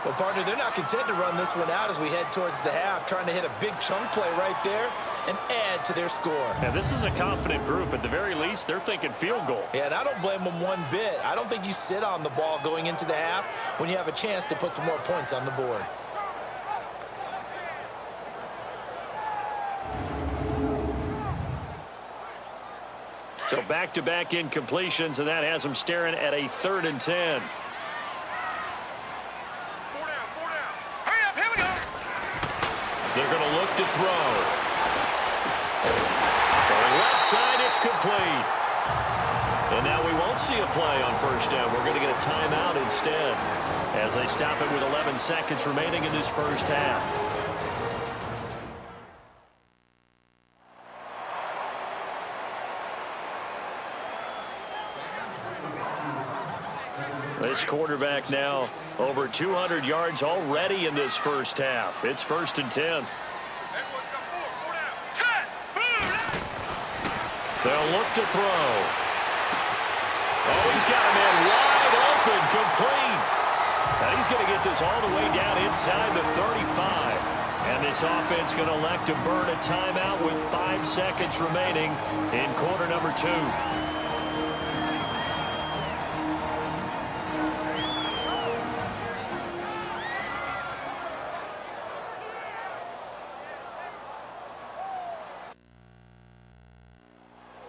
Well, partner, they're not content to run this one out as we head towards the half, trying to hit a big chunk play right there and add to their score. Yeah, this is a confident group. At the very least, they're thinking field goal. Yeah, and I don't blame them one bit. I don't think you sit on the ball going into the half when you have a chance to put some more points on the board. So back-to-back incompletions, and that has them staring at a 3rd and 10. Hurry up, here we go! They're going to look to throw. Left side, it's complete. And now we won't see a play on 1st down. We're going to get a timeout instead as they stop it with 11 seconds remaining in this 1st half. This quarterback now over 200 yards already in this 1st half. It's 1st and 10. They'll look to throw. Oh, he's got a man wide open, complete. And he's going to get this all the way down inside the 35. And this offense going to elect to burn a timeout with 5 seconds remaining in quarter number 2.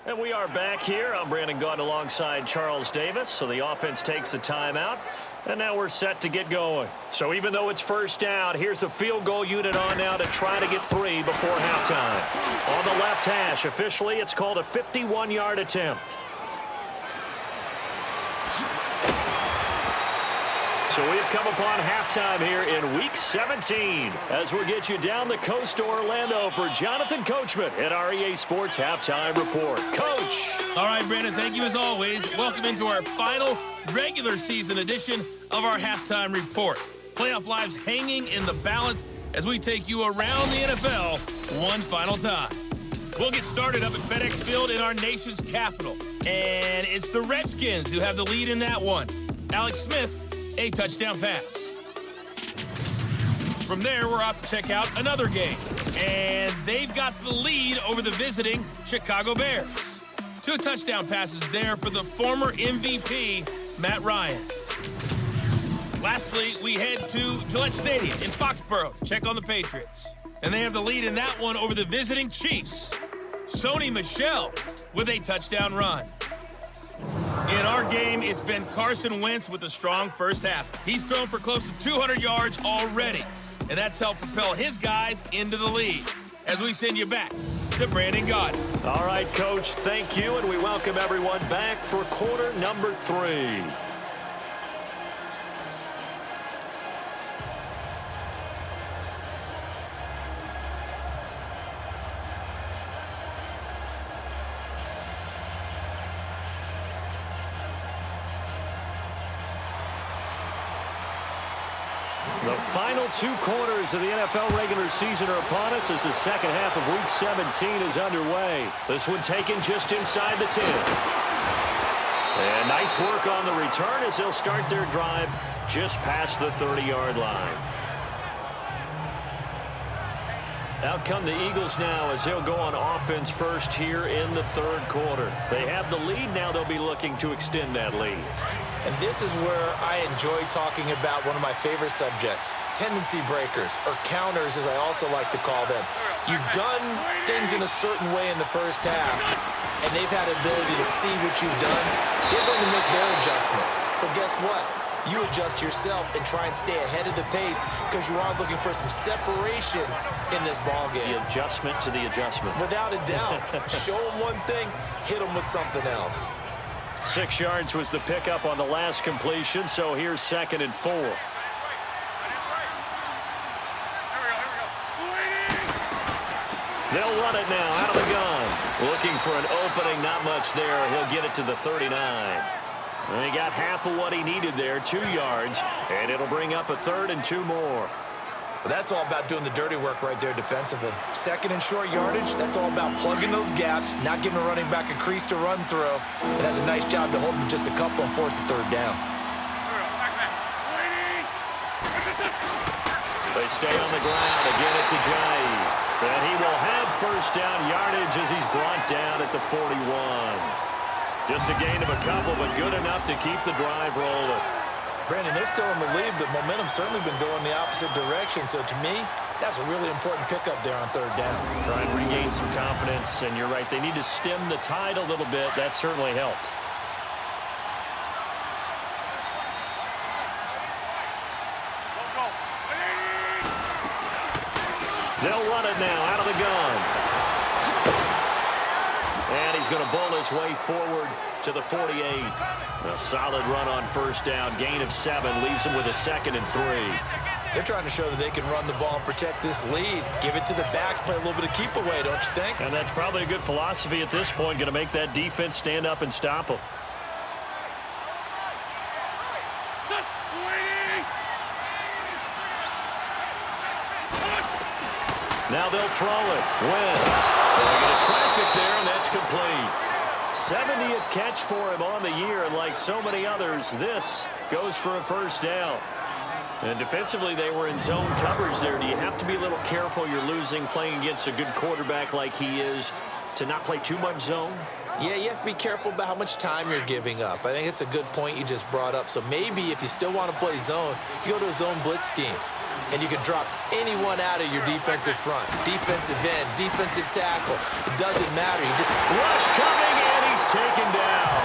And we are back here. I'm Brandon Gaudin alongside Charles Davis. So the offense takes the timeout. And now we're set to get going. So even though it's 1st down, here's the field goal unit on now to try to get 3 before halftime. On the left hash, officially, it's called a 51-yard attempt. So we've come upon halftime here in Week 17 as we get you down the coast to Orlando for Jonathan Coachman at our EA Sports Halftime Report. Coach! All right, Brandon, thank you as always. Welcome into our final regular season edition of our Halftime Report. Playoff lives hanging in the balance as we take you around the NFL one final time. We'll get started up at FedEx Field in our nation's capital. And it's the Redskins who have the lead in that one. Alex Smith, a touchdown pass. From there, we're off to check out another game. And they've got the lead over the visiting Chicago Bears. 2 touchdown passes there for the former MVP, Matt Ryan. Lastly, we head to Gillette Stadium in Foxborough to check on the Patriots. And they have the lead in that one over the visiting Chiefs. Sony Michel with a touchdown run. In our game, it's been Carson Wentz with a strong first half. He's thrown for close to 200 yards already, and that's helped propel his guys into the lead. As we send you back to Brandon Gaudin. All right, Coach, thank you, and we welcome everyone back for quarter number 3. The final 2 quarters of the NFL regular season are upon us as the second half of Week 17 is underway. This one taken just inside the 10. And nice work on the return as they'll start their drive just past the 30-yard line. Out come the Eagles now as they'll go on offense first here in the 3rd quarter. They have the lead now. They'll be looking to extend that lead. And this is where I enjoy talking about one of my favorite subjects, tendency breakers, or counters as I also like to call them. You've done things in a certain way in the first half, and they've had the ability to see what you've done. They're going to make their adjustments. So guess what? You adjust yourself and try and stay ahead of the pace because you are looking for some separation in this ball game. The adjustment to the adjustment. Without a doubt. Show them one thing, hit them with something else. 6 yards was the pickup on the last completion, so here's 2nd and 4. They'll run it now out of the gun. Looking for an opening, not much there. He'll get it to the 39. And he got half of what he needed there, 2 yards, and it'll bring up a 3rd and 2 more. Well, that's all about doing the dirty work right there defensively. 2nd and short yardage, that's all about plugging those gaps, not giving a running back a crease to run through. It has a nice job to hold him just a couple and force a 3rd down. They stay on the ground. Again, it's Ajayi. And he will have 1st down yardage as he's brought down at the 41. Just a gain of a couple, but good enough to keep the drive rolling. Brandon, they're still in the lead, but momentum's certainly been going the opposite direction. So to me, that's a really important pickup there on 3rd down. Try and regain some confidence, and you're right. They need to stem the tide a little bit. That certainly helped. They'll run it now out of the gun. And he's going to bowl his way forward to the 48. A solid run on 1st down. Gain of 7 leaves him with a 2nd and 3. They're trying to show that they can run the ball and protect this lead. Give it to the backs, play a little bit of keep away, don't you think? And that's probably a good philosophy at this point. Going to make that defense stand up and stop them. Now they'll throw it. Wentz. So they get a traffic there, and that's complete. 70th catch for him on the year, and like so many others, this goes for a 1st down. And defensively, they were in zone coverage there. Do you have to be a little careful? You're losing playing against a good quarterback like he is to not play too much zone? Yeah, you have to be careful about how much time you're giving up. I think it's a good point you just brought up. So maybe if you still want to play zone, you go to a zone blitz scheme. And you can drop anyone out of your defensive front. Defensive end, defensive tackle. It doesn't matter. You just... Rush coming, and he's taken down.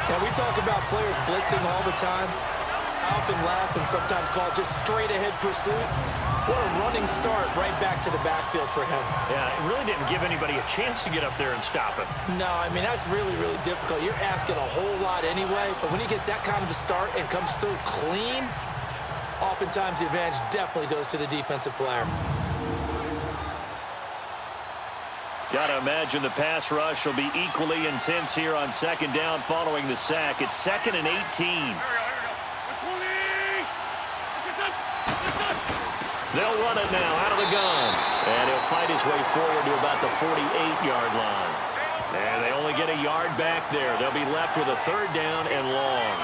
Now, we talk about players blitzing all the time. I often laugh and sometimes call it just straight-ahead pursuit. What a running start right back to the backfield for him. Yeah, it really didn't give anybody a chance to get up there and stop him. No, I mean, that's really, really difficult. You're asking a whole lot anyway, but when he gets that kind of a start and comes through clean, oftentimes the advantage definitely goes to the defensive player. Got to imagine the pass rush will be equally intense here on 2nd down following the sack. It's 2nd and 18. They'll run it now out of the gun. And he'll fight his way forward to about the 48-yard line. And they only get a yard back there. They'll be left with a 3rd down and long.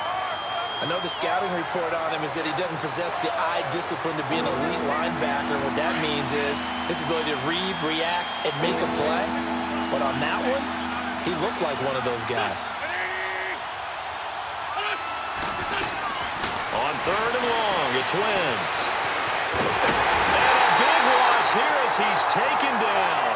I know the scouting report on him is that he doesn't possess the eye discipline to be an elite linebacker. What that means is his ability to read, react, and make a play. But on that one, he looked like one of those guys. On 3rd and long, it's Wentz. And a big loss here as he's taken down.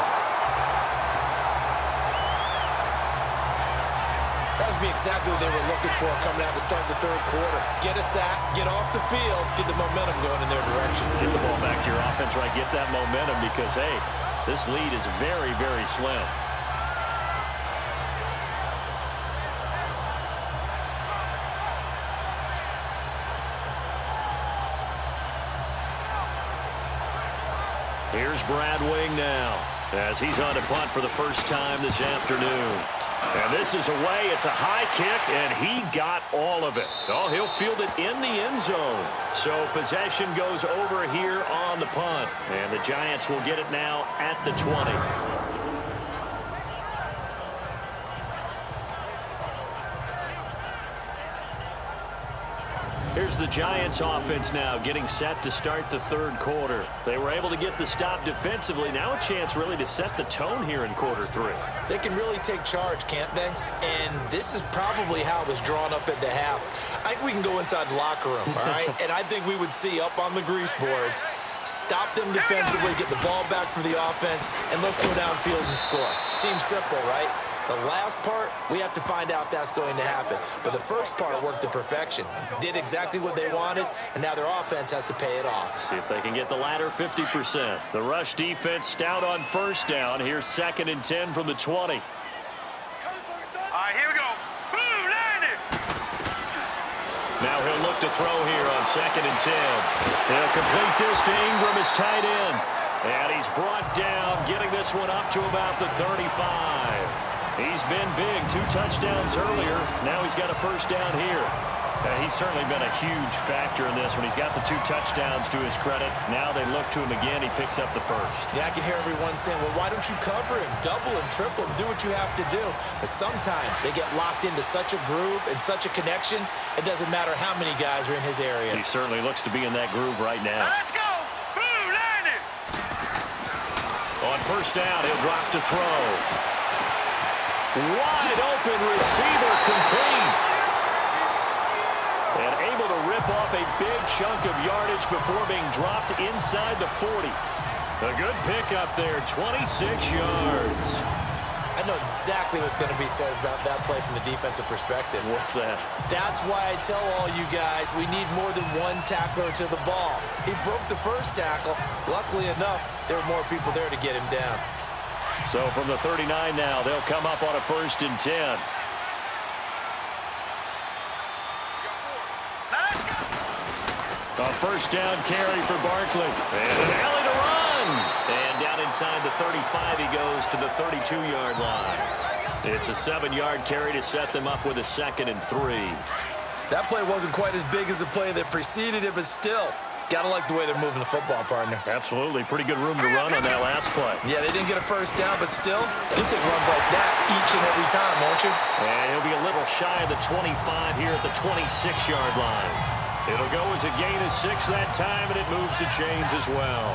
That would be exactly what they were looking for coming out to start the 3rd quarter. Get a sack, get off the field, get the momentum going in their direction. Get the ball back to your offense, right? Get that momentum because, hey, this lead is very, very slim. Here's Brad Wing now as he's on to punt for the first time this afternoon. And this is away. It's a high kick, and he got all of it. Oh, he'll field it in the end zone. So possession goes over here on the punt. And the Giants will get it now at the 20. Here's the Giants offense now getting set to start the 3rd quarter. They were able to get the stop defensively. Now a chance really to set the tone here in quarter 3. They can really take charge, can't they? And this is probably how it was drawn up at the half. I think we can go inside the locker room, all right? And I think we would see up on the grease boards, stop them defensively, get the ball back for the offense, and let's go downfield and score. Seems simple, right? The last part, we have to find out that's going to happen. But the first part worked to perfection. Did exactly what they wanted, and now their offense has to pay it off. See if they can get the latter 50%. The rush defense stout on 1st down. Here's 2nd and 10 from the 20. All right, here we go. Boom, landed. Now he'll look to throw here on 2nd and 10. He'll complete this to Ingram as tight end. And he's brought down, getting this one up to about the 35. He's been big, 2 touchdowns earlier. Now he's got a 1st down here. He's certainly been a huge factor in this when he's got the 2 touchdowns to his credit. Now they look to him again. He picks up the 1st. Yeah, I can hear everyone saying, well, why don't you cover him? Double him, triple him, do what you have to do. But sometimes they get locked into such a groove and such a connection, it doesn't matter how many guys are in his area. He certainly looks to be in that groove right now. Let's go. Boom, landed. On 1st down, he'll drop to throw. Wide open receiver complete. And able to rip off a big chunk of yardage before being dropped inside the 40. A good pickup there, 26 yards. I know exactly what's going to be said about that play from the defensive perspective. What's that? That's why I tell all you guys we need more than one tackler to the ball. He broke the 1st tackle. Luckily enough, there were more people there to get him down. So from the 39 now, they'll come up on a 1st and 10. A 1st down carry for Barkley. And an alley to run. And down inside the 35, he goes to the 32-yard line. It's a 7-yard carry to set them up with a 2nd and 3. That play wasn't quite as big as the play that preceded it, but still, gotta like the way they're moving the football, partner. Absolutely. Pretty good room to run on that last play. Yeah, they didn't get a 1st down, but still, you'll take runs like that each and every time, won't you? And he'll be a little shy of the 25 here at the 26-yard line. It'll go as a gain of 6 that time, and it moves the chains as well.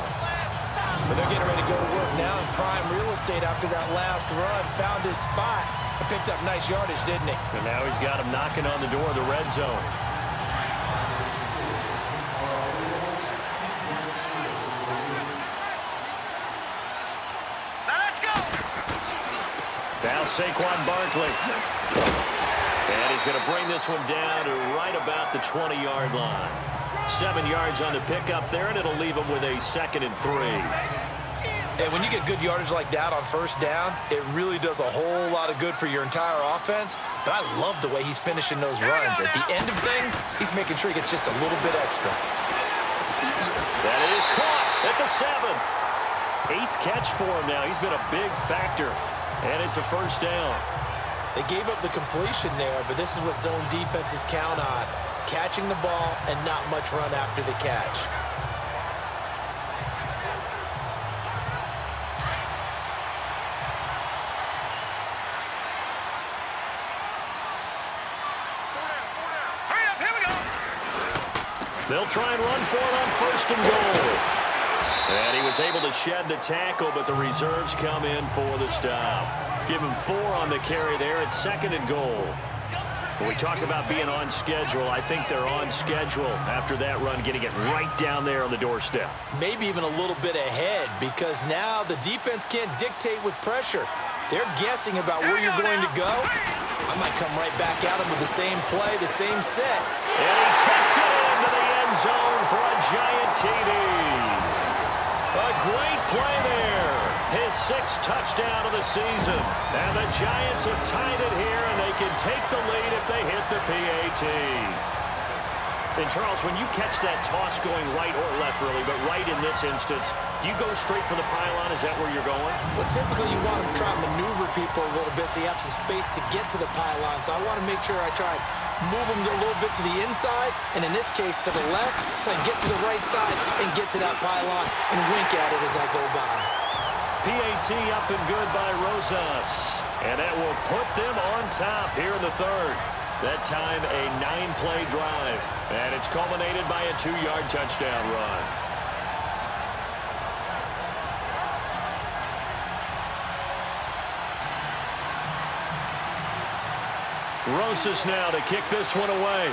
But they're getting ready to go to work now in prime real estate after that last run. Found his spot and picked up nice yardage, didn't he? And now he's got him knocking on the door of the red zone. Let's go. Now Saquon Barkley. And he's going to bring this one down to right about the 20-yard line. 7 yards on the pickup there, and it'll leave him with a 2nd and 3. And when you get good yardage like that on 1st down, it really does a whole lot of good for your entire offense. But I love the way he's finishing those runs. At the end of things, he's making sure he gets just a little bit extra. That is caught at the 7. 8th catch for him now. He's been a big factor, and it's a 1st down. They gave up the completion there, but this is what zone defenses count on. Catching the ball and not much run after the catch. Hurry up, here we go. They'll try and run for it on 1st and goal. And he was able to shed the tackle, but the reserves come in for the stop. Give him 4 on the carry there at 2nd and goal. When we talk about being on schedule, I think they're on schedule after that run, getting it right down there on the doorstep. Maybe even a little bit ahead, because now the defense can't dictate with pressure. They're guessing about where you're going to go. I might come right back at them with the same play, the same set. And he takes it into the end zone for a giant TD. A great play there. His 6th touchdown of the season. And the Giants have tied it here, and they can take the lead if they hit the PAT. And, Charles, when you catch that toss going right or left, really, but right in this instance, do you go straight for the pylon? Is that where you're going? Well, typically you want to try and maneuver people a little bit so you have some space to get to the pylon. So I want to make sure I try and move them a little bit to the inside, and in this case to the left, so I can get to the right side and get to that pylon and wink at it as I go by. PAT up and good by Rosas. And that will put them on top here in the 3rd. That time a 9-play drive. And it's culminated by a 2-yard touchdown run. Rosas now to kick this one away.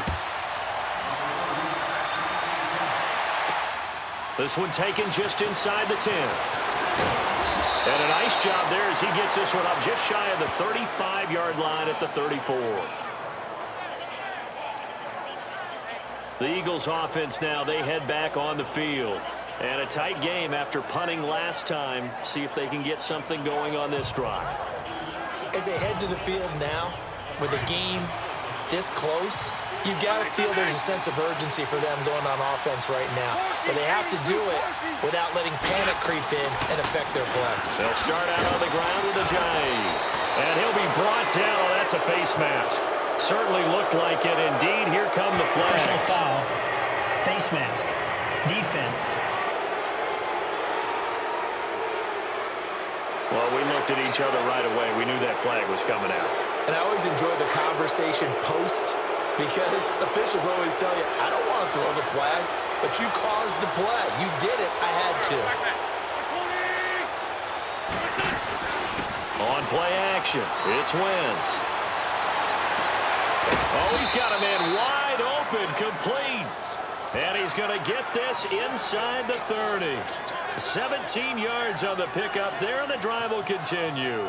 This one taken just inside the 10. And a nice job there as he gets this one up just shy of the 35-yard line at the 34. The Eagles offense now, they head back on the field. And a tight game after punting last time. See if they can get something going on this drive. As they head to the field now, with the game this close, you've got to feel there's a sense of urgency for them going on offense right now. But they have to do it without letting panic creep in and affect their play. They'll start out on the ground with a Ajayi. And he'll be brought down. Oh, that's a face mask. Certainly looked like it. Indeed, here come the flags. Personal foul. Face mask. Defense. Well, we looked at each other right away. We knew that flag was coming out. And I always enjoy the conversation post, because officials always tell you, I don't want to throw the flag, but you caused the play. You did it. I had to. On play action, it's Wentz. Oh, he's got a man wide open, complete. And he's going to get this inside the 30. 17 yards on the pickup there, and the drive will continue.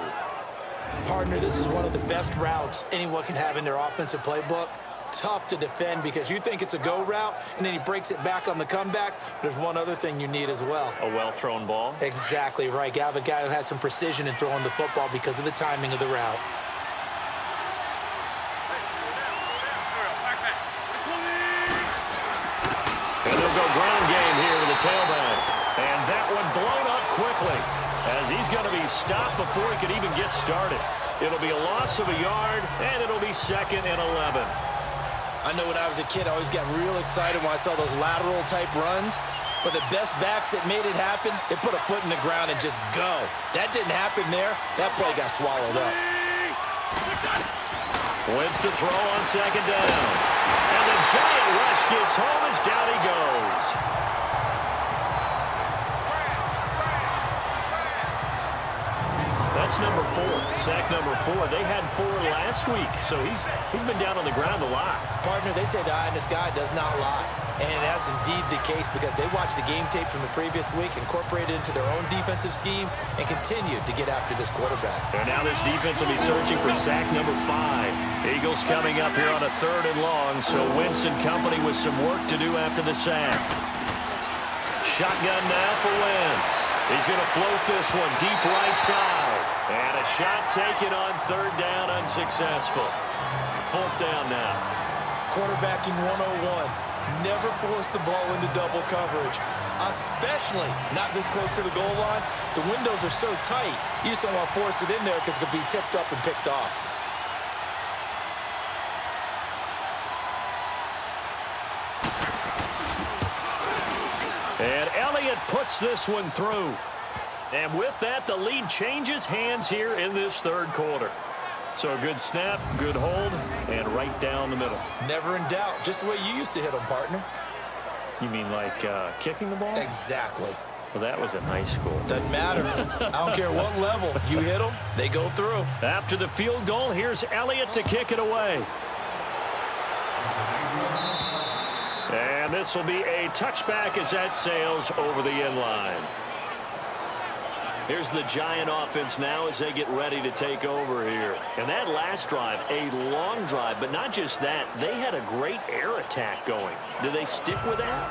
Partner, this is one of the best routes anyone can have in their offensive playbook. Tough to defend because you think it's a go route, and then he breaks it back on the comeback. There's one other thing you need as well. A well-thrown ball? Exactly right. You have a guy who has some precision in throwing the football because of the timing of the route. And they'll go ground game here to the tailback. And that one blown up quickly as he's going to be stopped before he can even get started. It'll be a loss of a yard, and it'll be 2nd and 11. I know when I was a kid, I always got real excited when I saw those lateral-type runs. But the best backs that made it happen, they put a foot in the ground and just go. That didn't happen there. That play got swallowed up. Wentz to throw on 2nd down. And the giant rush gets home as down he goes. That's number 4. Sack number 4. They had 4 last week, so he's been down on the ground a lot. Partner, they say the eye in the sky does not lie. And that's indeed the case because they watched the game tape from the previous week, incorporated it into their own defensive scheme, and continued to get after this quarterback. And now this defense will be searching for sack number 5. Eagles coming up here on a 3rd and long, so Wentz and company with some work to do after the sack. Shotgun now for Wentz. He's going to float this one deep right side. And a shot taken on 3rd down, unsuccessful. 4th down now. Quarterbacking 101. Never force the ball into double coverage, especially not this close to the goal line. The windows are so tight, you just don't want to force it in there because it could be tipped up and picked off. And Elliott puts this one through. And with that, the lead changes hands here in this 3rd quarter. So a good snap, good hold, and right down the middle. Never in doubt. Just the way you used to hit them, partner. You mean like kicking the ball? Exactly. Well, that was in high school. Doesn't matter. I don't care what level. You hit them, they go through. After the field goal, here's Elliott to kick it away. And this will be a touchback as that sails over the end line. Here's the Giant offense now as they get ready to take over here. And that last drive, a long drive, but not just that. They had a great air attack going. Do they stick with that?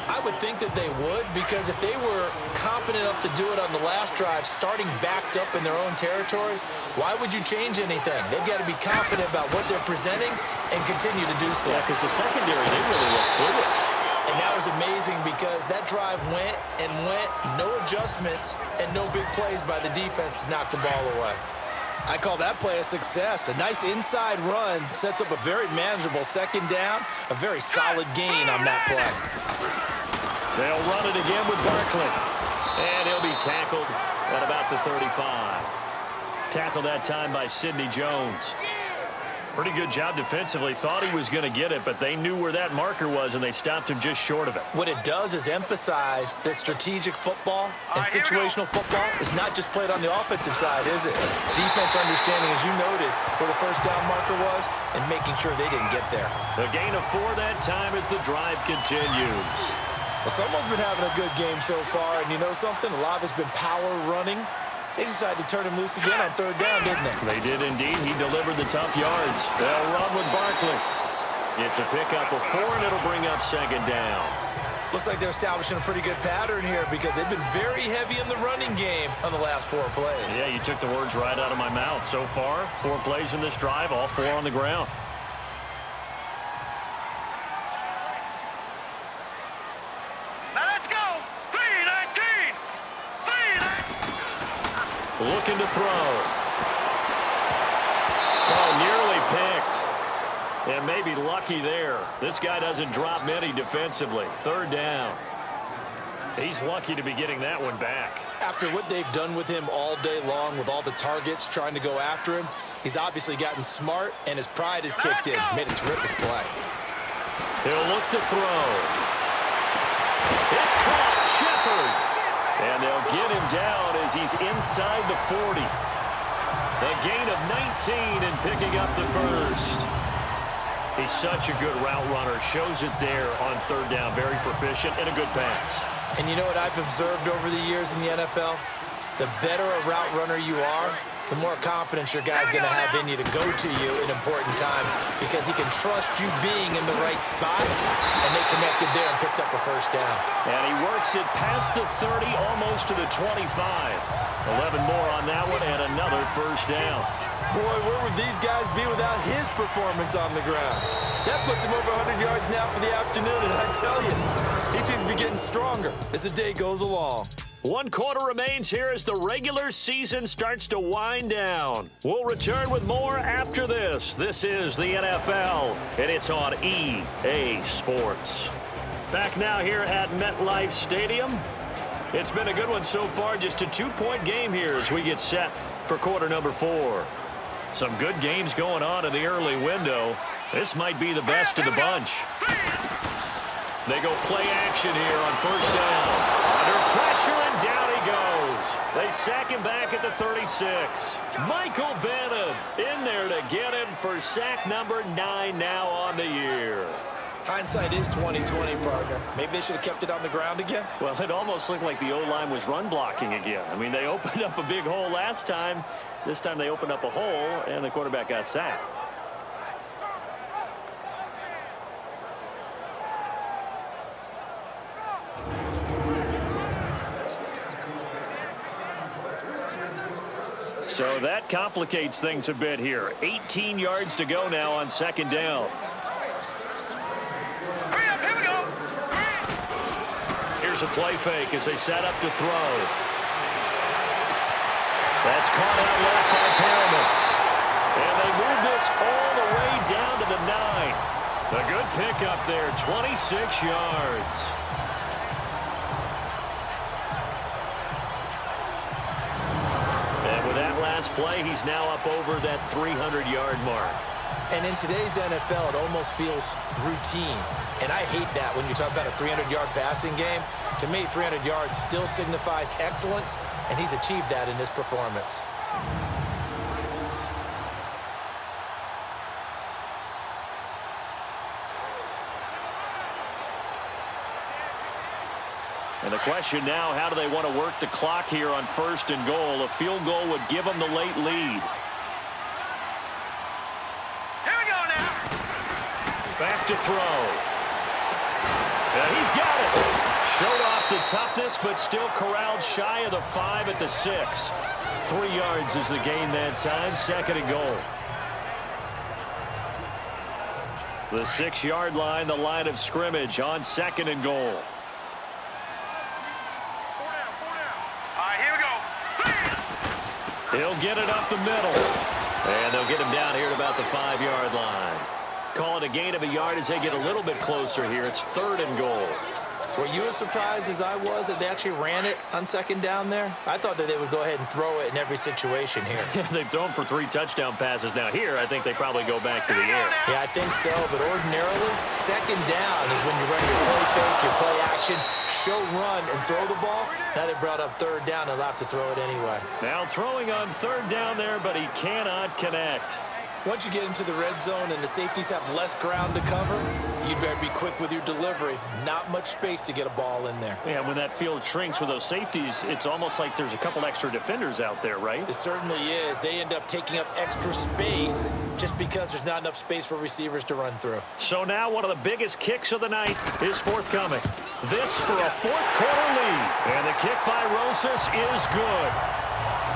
I would think that they would, because if they were confident enough to do it on the last drive, starting backed up in their own territory, why would you change anything? They've got to be confident about what they're presenting and continue to do so. Yeah, because the secondary, they really look clueless. And that was amazing because that drive went and went, no adjustments, and no big plays by the defense to knock the ball away. I call that play a success. A nice inside run sets up a very manageable second down, a very solid gain on that play. They'll run it again with Barkley. And he'll be tackled at about the 35. Tackled that time by Sidney Jones. Pretty good job defensively. Thought he was going to get it, but they knew where that marker was, and they stopped him just short of it. What it does is emphasize that strategic football and situational football is not just played on the offensive side, is it? Defense understanding, as you noted, where the first down marker was and making sure they didn't get there. The gain of 4 that time as the drive continues. Well, someone's been having a good game so far, and you know something? A lot of it's been power running. They decided to turn him loose again on third down, didn't they? They did indeed. He delivered the tough yards. They'll run with Barkley. It's a pickup of 4, and it'll bring up second down. Looks like they're establishing a pretty good pattern here because they've been very heavy in the running game on the last 4 plays. Yeah, you took the words right out of my mouth. So far, 4 plays in this drive, all 4 on the ground. Looking to throw. Oh, nearly picked. And maybe lucky there. This guy doesn't drop many defensively. Third down. He's lucky to be getting that one back. After what they've done with him all day long with all the targets trying to go after him, he's obviously gotten smart, and his pride has kicked in. Made a terrific play. He'll look to throw. It's caught. Shepard. And they'll get him down as he's inside the 40. A gain of 19 and picking up the first. He's such a good route runner. Shows it there on third down. Very proficient and a good pass. And you know what I've observed over the years in the NFL? The better a route runner you are, the more confidence your guy's going to have in you to go to you in important times because he can trust you being in the right spot, and they connected there and picked up a first down. And he works it past the 30, almost to the 25. 11 more on that one, and another first down. Boy, where would these guys be without his performance on the ground? That puts him over 100 yards now for the afternoon, and I tell you, he seems to be getting stronger as the day goes along. 1 quarter remains here as the regular season starts to wind down. We'll return with more after this. This is the NFL, and it's on EA Sports. Back now here at MetLife Stadium. It's been a good one so far, just a 2-point game here as we get set for quarter number 4. Some good games going on in the early window. This might be the best of the bunch. They go play action here on first down. Under pressure, and down he goes. They sack him back at the 36. Michael Bennett in there to get him for sack number 9 now on the year. Hindsight is 20/20, partner. Maybe they should have kept it on the ground again. Well, it almost looked like the O-line was run blocking again. I mean, they opened up a big hole last time. This time they opened up a hole, and the quarterback got sacked. So that complicates things a bit here. 18 yards to go now on second down. Hurry up, here we go. Here's a play fake as they set up to throw. That's caught out left by Perriman. And they move this all the way down to the 9. A good pickup there, 26 yards. And with that last play, he's now up over that 300-yard mark. And in today's NFL, it almost feels routine. And I hate that when you talk about a 300-yard passing game. To me, 300 yards still signifies excellence, and he's achieved that in this performance. And the question now, how do they want to work the clock here on 1st and goal? A field goal would give them the late lead. Here we go now. Back to throw. And he's got it. Showed off the toughness, but still corralled shy of the 5 at the 6. 3 yards is the gain that time. 2nd and goal. The 6-yard line, the line of scrimmage on 2nd and goal. He'll get it up the middle. And they'll get him down here at about the 5-yard line. Call it a gain of a yard as they get a little bit closer here. It's 3rd and goal. Were you as surprised as I was that they actually ran it on 2nd down there? I thought that they would go ahead and throw it in every situation here. They've thrown for 3 touchdown passes. Now here, I think they probably go back to the air. Yeah, I think so. But ordinarily, 2nd down is when you run your play fake, your play action, show run, and throw the ball. Now they brought up 3rd down and they'll have to throw it anyway. Now throwing on 3rd down there, but he cannot connect. Once you get into the red zone and the safeties have less ground to cover, you better be quick with your delivery. Not much space to get a ball in there. Yeah, when that field shrinks with those safeties, it's almost like there's a couple extra defenders out there, right? It certainly is. They end up taking up extra space just because there's not enough space for receivers to run through. So now one of the biggest kicks of the night is forthcoming. This for a 4th quarter lead. And the kick by Rosas is good.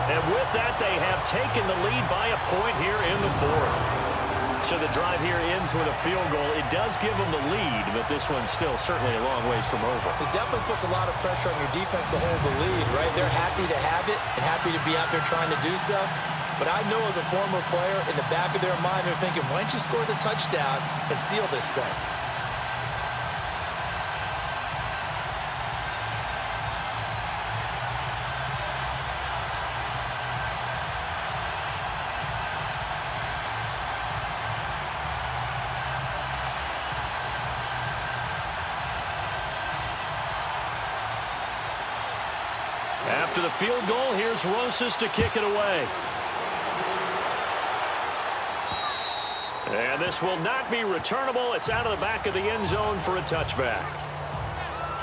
And with that, they have taken the lead by a point here in the 4th. So the drive here ends with a field goal. It does give them the lead, but this one's still certainly a long ways from over. It definitely puts a lot of pressure on your defense to hold the lead, right? They're happy to have it and happy to be out there trying to do so. But I know as a former player, in the back of their mind, they're thinking, why don't you score the touchdown and seal this thing? After the field goal, here's Rosas to kick it away. And this will not be returnable. It's out of the back of the end zone for a touchback.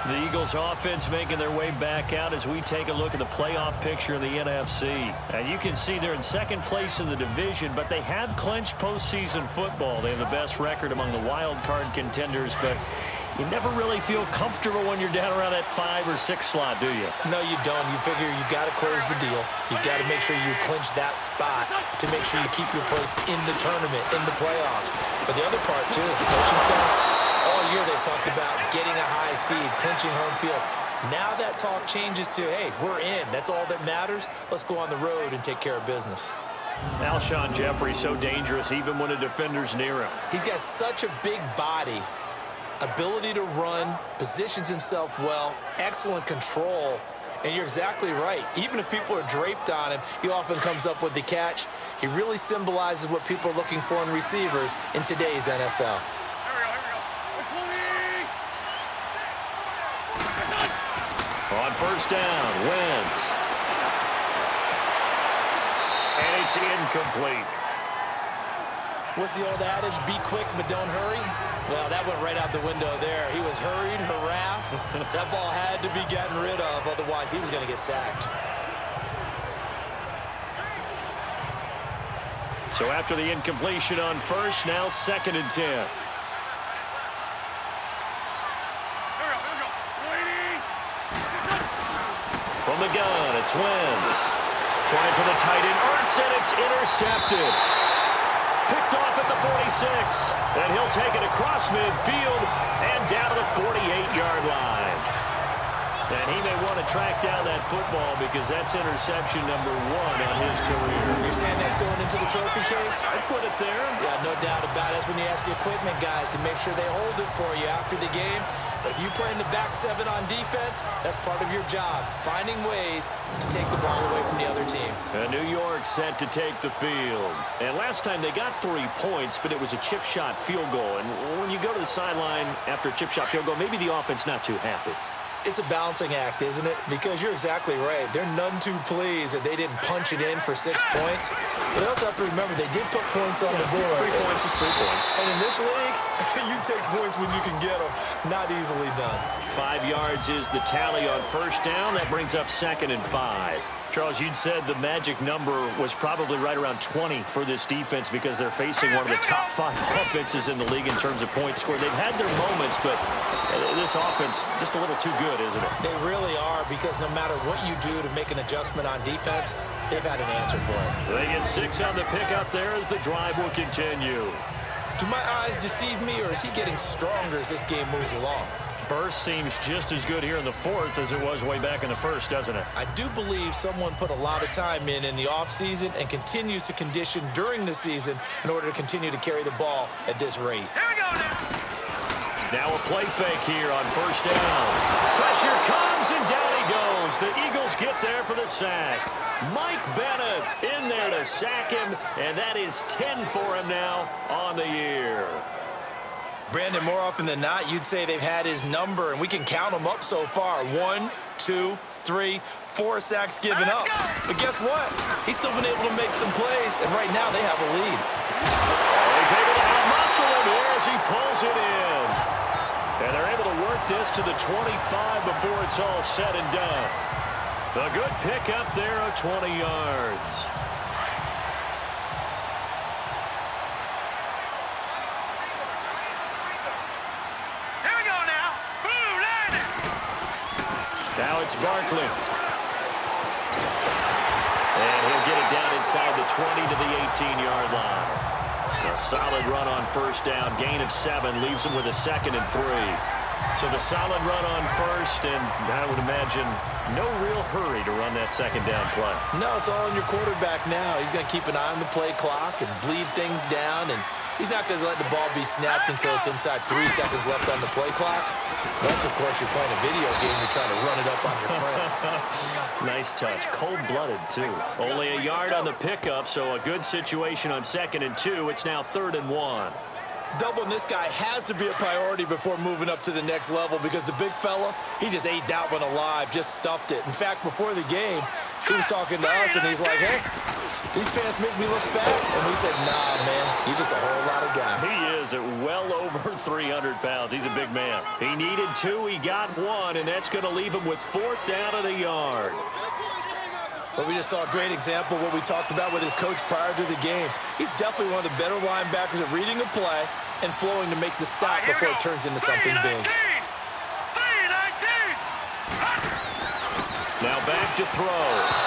The Eagles offense making their way back out as we take a look at the playoff picture in the NFC. And you can see they're in 2nd place in the division, but they have clinched postseason football. They have the best record among the wild card contenders, but you never really feel comfortable when you're down around that 5 or 6 slot, do you? No, you don't. You figure you've got to close the deal. You've got to make sure you clinch that spot to make sure you keep your place in the tournament, in the playoffs. But the other part, too, is the coaching staff. All year they've talked about getting a high seed, clinching home field. Now that talk changes to, hey, we're in. That's all that matters. Let's go on the road and take care of business. Alshon Jeffrey so dangerous even when a defender's near him. He's got such a big body, ability to run, positions himself well, excellent control. And you're exactly right. Even if people are draped on him, he often comes up with the catch. He really symbolizes what people are looking for in receivers in today's NFL. On 1st down, Wentz. And it's incomplete. What's the old adage? Be quick, but don't hurry? Well, that went right out the window there. He was hurried, harassed. That ball had to be gotten rid of, otherwise he was going to get sacked. So after the incompletion on 1st, now 2nd and 10. From the gun, it's Wentz. Trying for the tight end, Ertz, and it's intercepted. Picked off at the 46. And he'll take it across midfield and down to the 48-yard line. And he may want to track down that football because that's interception number 1 on his career. You're saying that's going into the trophy case? I'd put it there. Yeah, no doubt about it. That's when you ask the equipment guys to make sure they hold it for you after the game. But if you play in the back seven on defense, that's part of your job, finding ways to take the ball away from the other team. And New York set to take the field. And last time they got 3 points, but it was a chip shot field goal. And when you go to the sideline after a chip shot field goal, maybe the offense not too happy. It's a balancing act, isn't it? Because you're exactly right. They're none too pleased that they didn't punch it in for 6 points. But they also have to remember they did put points on the board. 3 points is 3 points. And in this league, you take points when you can get them. Not easily done. 5 yards is the tally on first down. That brings up 2nd and 5. Charles, you'd said the magic number was probably right around 20 for this defense because they're facing one of the top 5 offenses in the league in terms of points scored. They've had their moments, but this offense just a little too good, isn't it? They really are, because no matter what you do to make an adjustment on defense, they've had an answer for it. They get 6 on the pickup there as the drive will continue. Do my eyes deceive me, or is he getting stronger as this game moves along? Burst seems just as good here in the 4th as it was way back in the 1st, doesn't it? I do believe someone put a lot of time in the offseason and continues to condition during the season in order to continue to carry the ball at this rate. Here we go now. Now a play fake here on first down. Pressure comes, and down he goes. The Eagles get there for the sack. Mike Bennett in there to sack him, and that is 10 for him now on the year. Brandon, more often than not, you'd say they've had his number, and we can count them up so far. 1, 2, 3, 4 sacks given up. But guess what? He's still been able to make some plays, and right now they have a lead. He's able to have muscle in here as he pulls it in. And they're able to work this to the 25 before it's all said and done. A good pickup there of 20 yards. Now it's Barkley. And he'll get it down inside the 20 to the 18-yard line. A solid run on first down. Gain of 7 leaves him with a 2nd and 3. So the solid run on first, and I would imagine no real hurry to run that 2nd down play. No, it's all on your quarterback now. He's going to keep an eye on the play clock and bleed things down, and he's not going to let the ball be snapped until it's inside 3 seconds left on the play clock. Unless, of course, you're playing a video game, you're trying to run it up on your friend. Nice touch. Cold-blooded, too. Only a yard on the pickup, so a good situation on 2nd and 2. It's now 3rd and 1. Doubling this guy has to be a priority before moving up to the next level, because the big fella, he just ate that one alive, just stuffed it. In fact, before the game, he was talking to us, and he's like, hey, these pants make me look fat. And we said, nah, man, you're just a whole lot of guy. He is at well over 300 pounds. He's a big man. He needed 2. He got 1, and that's going to leave him with 4th down at a yard. But we just saw a great example of what we talked about with his coach prior to the game. He's definitely one of the better linebackers at reading a play and flowing to make the stop before it turns into something big. Now back to throw.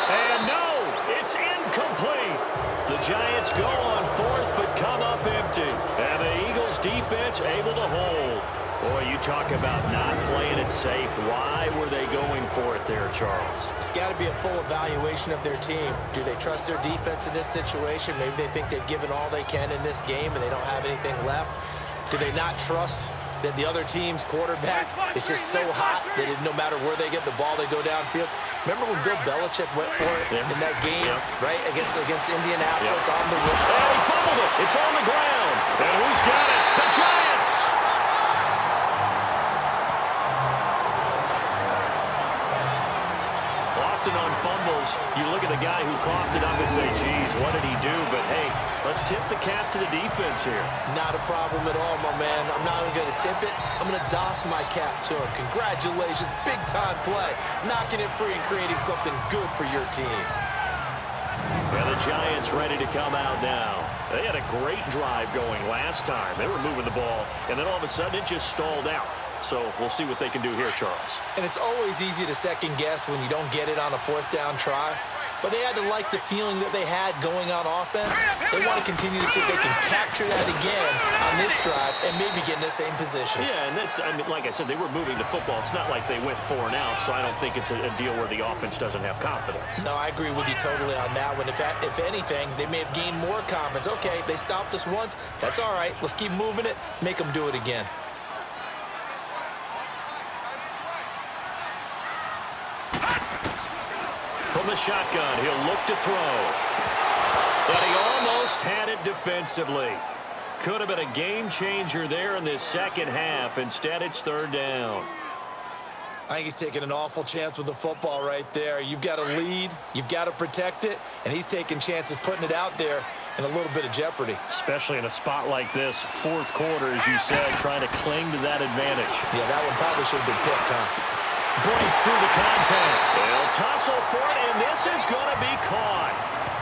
And no, it's incomplete. The Giants go on 4th but come up empty. And the Eagles defense able to hold. Boy, you talk about not playing it safe. Why were they going for it there, Charles? It's got to be a full evaluation of their team. Do they trust their defense in this situation? Maybe they think they've given all they can in this game and they don't have anything left. Do they not trust that the other team's quarterback is just so hot that no matter where they get the ball, they go downfield? Remember when Bill Belichick went for it in that game, right, against Indianapolis on the road? And he fumbled it. It's on the ground. And who's got it? The Giants! Often on fumbles, you look at the guy who coughed it up and say, geez, what did he do? But, hey, let's tip the cap to the defense here. Not a problem at all, my man. I'm not even going to tip it. I'm going to doff my cap to him. Congratulations. Big-time play. Knocking it free and creating something good for your team. And the Giants ready to come out now. They had a great drive going last time. They were moving the ball, and then all of a sudden it just stalled out. So we'll see what they can do here, Charles. And it's always easy to second guess when you don't get it on a 4th down try. But they had to like the feeling that they had going on offense. They want to continue to see if they can capture that again on this drive and maybe get in the same position. Yeah, and that's, I mean, like I said, they were moving the football. It's not like they went 4 and out, so I don't think it's a deal where the offense doesn't have confidence. No, I agree with you totally on that one. If anything, they may have gained more confidence. Okay, they stopped us once. That's all right. Let's keep moving it. Make them do it again. the shotgun. He'll look to throw. But he almost had it defensively. Could have been a game changer there in this second half. Instead, it's third down. I think he's taking an awful chance with the football right there. You've got to lead, you've got to protect it, and he's taking chances putting it out there in a little bit of jeopardy. Especially in a spot like this, fourth quarter, as you said, trying to cling to that advantage. Yeah, that one probably should have been picked, huh? Breaks through the contact. They'll tussle for it, and this is going to be caught.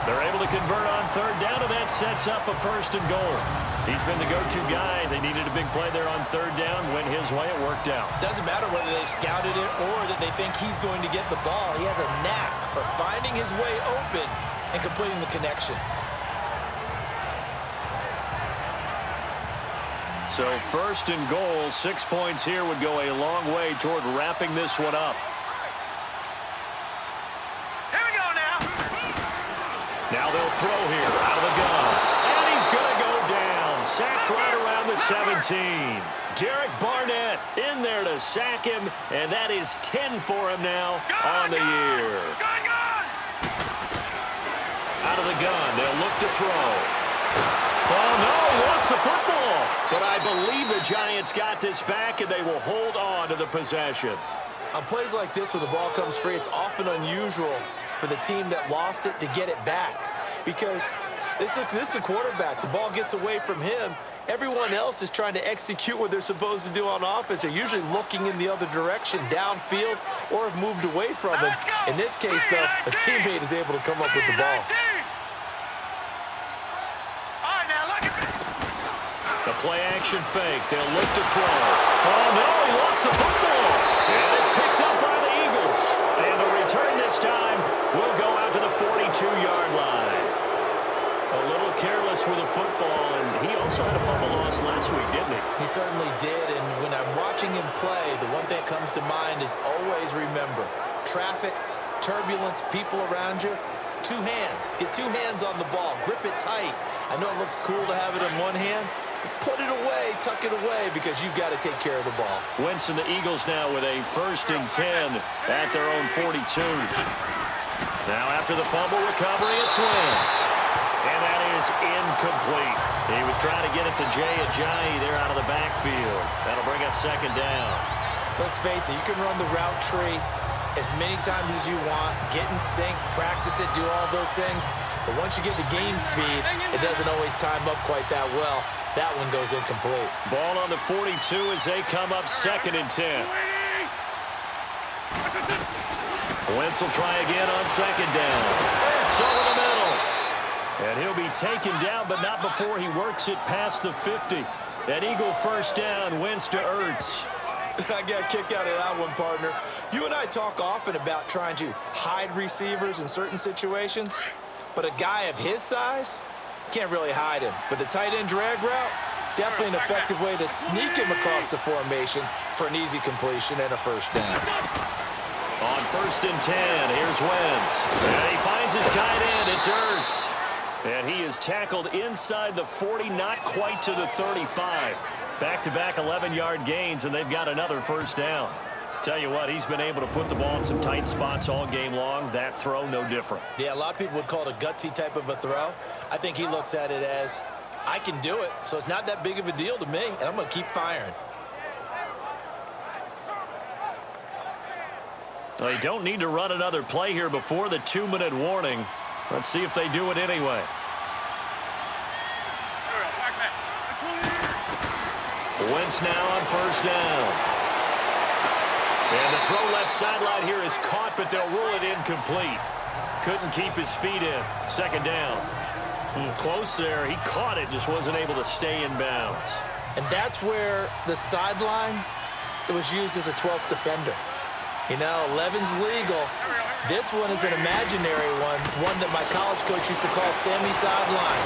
They're able to convert on third down, and that sets up a first and goal. He's been the go-to guy. They needed a big play there on third down. Went his way. It worked out. Doesn't matter whether they scouted it or that they think he's going to get the ball. He has a knack for finding his way open and completing the connection. So first and goal, 6 points here would go a long way toward wrapping this one up. Here we go now. Now they'll throw here out of the gun. And he's going to go down. Sacked right around the 17. Derek Barnett in there to sack him, and that is 10 for him now on the year. Out of the gun, they'll look to throw. Oh, no, he lost the football. But I believe the Giants got this back, and they will hold on to the possession. On plays like this where the ball comes free, it's often unusual for the team that lost it to get it back. Because this is a quarterback. The ball gets away from him. Everyone else is trying to execute what they're supposed to do on offense. They're usually looking in the other direction, downfield, or have moved away from him. In this case, though, a teammate is able to come up with the ball. The play-action fake. They'll look to throw. Oh, no, he lost the football. And it's picked up by the Eagles. And the return this time will go out to the 42-yard line. A little careless with the football, and he also had a fumble loss last week, didn't he? He certainly did, and when I'm watching him play, the one thing that comes to mind is always remember, traffic, turbulence, people around you, two hands. Get two hands on the ball. Grip it tight. I know it looks cool to have it in one hand, but put it away, tuck it away, because you've got to take care of the ball. Wentz and the Eagles now with a 1st and 10 at their own 42. Now after the fumble recovery, it's Wentz. And that is incomplete. He was trying to get it to Jay Ajayi there out of the backfield. That'll bring up second down. Let's face it, you can run the route tree as many times as you want, get in sync, practice it, do all those things. But once you get to game speed, it doesn't always time up quite that well. That one goes incomplete. Ball on the 42 as they come up 2nd and 10. Wentz will try again on 2nd down. It's over the middle. And he'll be taken down, but not before he works it past the 50. An Eagle first down, Wentz to Ertz. I got a kick out of that one, partner. You and I talk often about trying to hide receivers in certain situations, but a guy of his size, can't really hide him. But the tight end drag route, definitely an effective way to sneak him across the formation for an easy completion and a first down. On 1st and 10, here's Wentz. And he finds his tight end, it's Ertz. And he is tackled inside the 40, not quite to the 35. Back-to-back 11-yard gains, and they've got another first down. Tell you what, he's been able to put the ball in some tight spots all game long. That throw, no different. Yeah, a lot of people would call it a gutsy type of a throw. I think he looks at it as, I can do it, so it's not that big of a deal to me, and I'm going to keep firing. They don't need to run another play here before the 2-minute warning. Let's see if they do it anyway. Wentz now on first down. And the throw left sideline here is caught, but they'll rule it incomplete. Couldn't keep his feet in. 2nd down. Close there. He caught it, just wasn't able to stay in bounds. And that's where the sideline, it was used as a 12th defender. You know, 11's legal. This one is an imaginary one that my college coach used to call Sammy Sideline.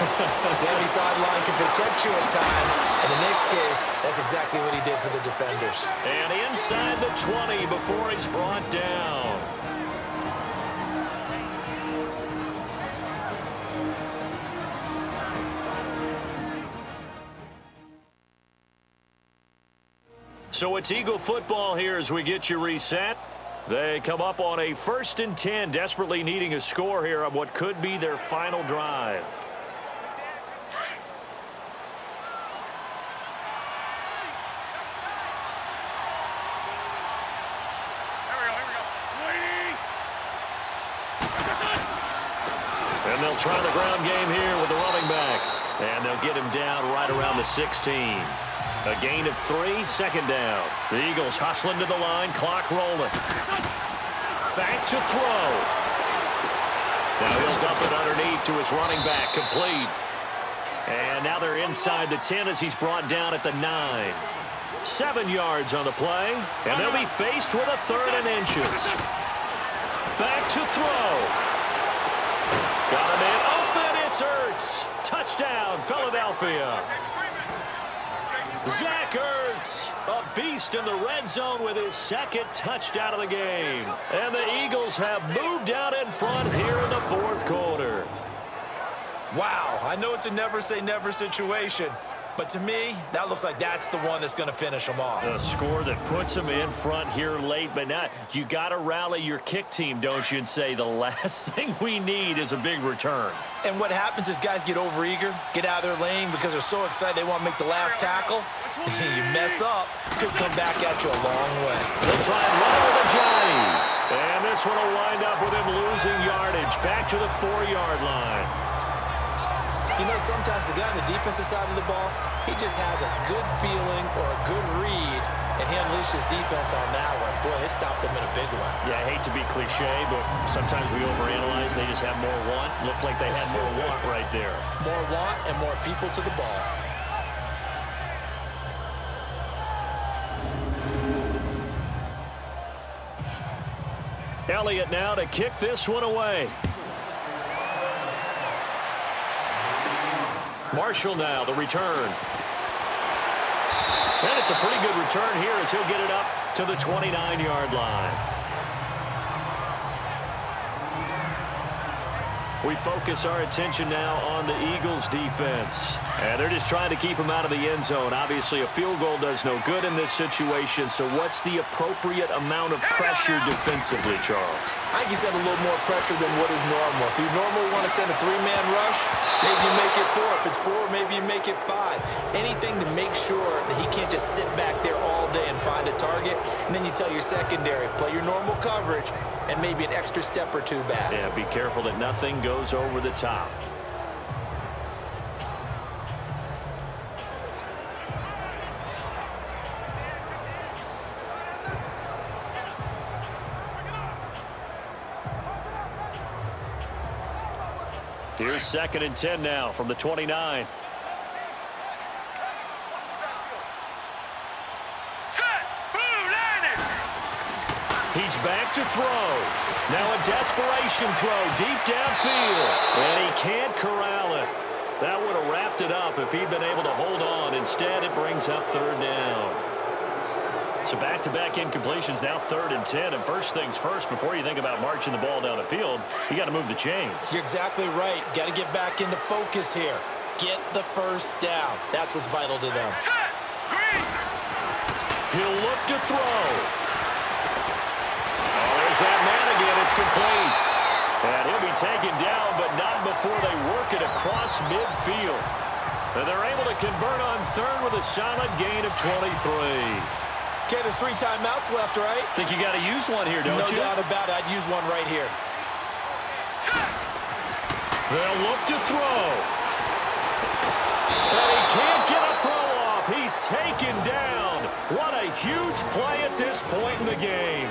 Sammy Sideline can protect you at times, and in this case, that's exactly what he did for the defenders. And inside the 20 before he's brought down. So it's Eagle football here as we get you reset. They come up on a 1st and 10, desperately needing a score here on what could be their final drive. And they'll try the ground game here with the running back. And they'll get him down right around the 16. A gain of 3, 2nd down. The Eagles hustling to the line, clock rolling. Back to throw. Now he'll dump it underneath to his running back, complete. And now they're inside the 10 as he's brought down at the 9. 7 yards on the play, and they'll be faced with a 3rd and inches. Back to throw. Got him in, open, it's Ertz. Touchdown, Philadelphia. Zach Ertz, a beast in the red zone with his 2nd touchdown of the game. And the Eagles have moved out in front here in the 4th quarter. Wow, I know it's a never-say-never situation, but to me, that looks like that's the one that's going to finish them off. The score that puts them in front here late, but now you got to rally your kick team, don't you, and say the last thing we need is a big return. And what happens is guys get overeager, get out of their lane because they're so excited they want to make the last tackle. You mess up, could come back at you a long way. They'll try and run over the Johnny. And this one will wind up with him losing yardage back to the 4-yard line. You know, sometimes the guy on the defensive side of the ball, he just has a good feeling or a good read, and he unleashed his defense on that one. Boy, it stopped them in a big way. Yeah, I hate to be cliche, but sometimes we overanalyze. They just have more want. Looked like they had more want right there. More want and more people to the ball. Elliott now to kick this one away. Marshall now, the return. And it's a pretty good return here as he'll get it up to the 29-yard line. We focus our attention now on the Eagles' defense. And they're just trying to keep him out of the end zone. Obviously, a field goal does no good in this situation. So what's the appropriate amount of pressure defensively, Charles? I think he's had a little more pressure than what is normal. If you normally want to send a 3-man rush, maybe you make it 4. If it's 4, maybe you make it 5. Anything to make sure that he can't just sit back there all day and find a target. And then you tell your secondary, play your normal coverage and maybe an extra step or 2 back. Yeah, be careful that nothing goes over the top. Here's 2nd and 10 now from the 29. He's back to throw. Now a desperation throw deep downfield. And he can't corral it. That would have wrapped it up if he'd been able to hold on. Instead, it brings up 3rd down. So back-to-back incompletions, now 3rd and 10. And first things first, before you think about marching the ball down the field, you got to move the chains. You're exactly right. Got to get back into focus here. Get the 1st down. That's what's vital to them. He'll look to throw. Oh, there's that man again. It's complete. And he'll be taken down, but not before they work it across midfield. And they're able to convert on 3rd with a solid gain of 23. Okay, there's 3 timeouts left, right? Think you got to use one here, don't you? No doubt about it. I'd use one right here. They'll look to throw. And he can't get a throw off. He's taken down. What a huge play at this point in the game.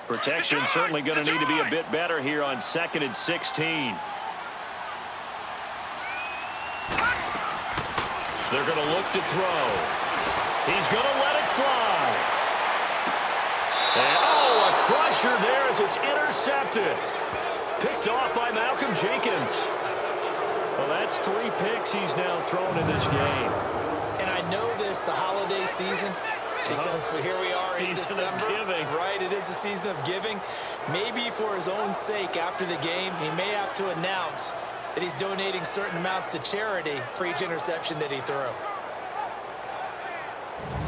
Protection certainly going to need to be a bit better here on 2nd and 16. They're going to look to throw. He's going to let it fly. And, oh, a crusher there as it's intercepted. Picked off by Malcolm Jenkins. Well, that's 3 picks he's now thrown in this game. And I know this, the holiday season, because here we are in December. Season of giving. Right, it is the season of giving. Maybe for his own sake after the game, he may have to announce that he's donating certain amounts to charity for each interception that he threw.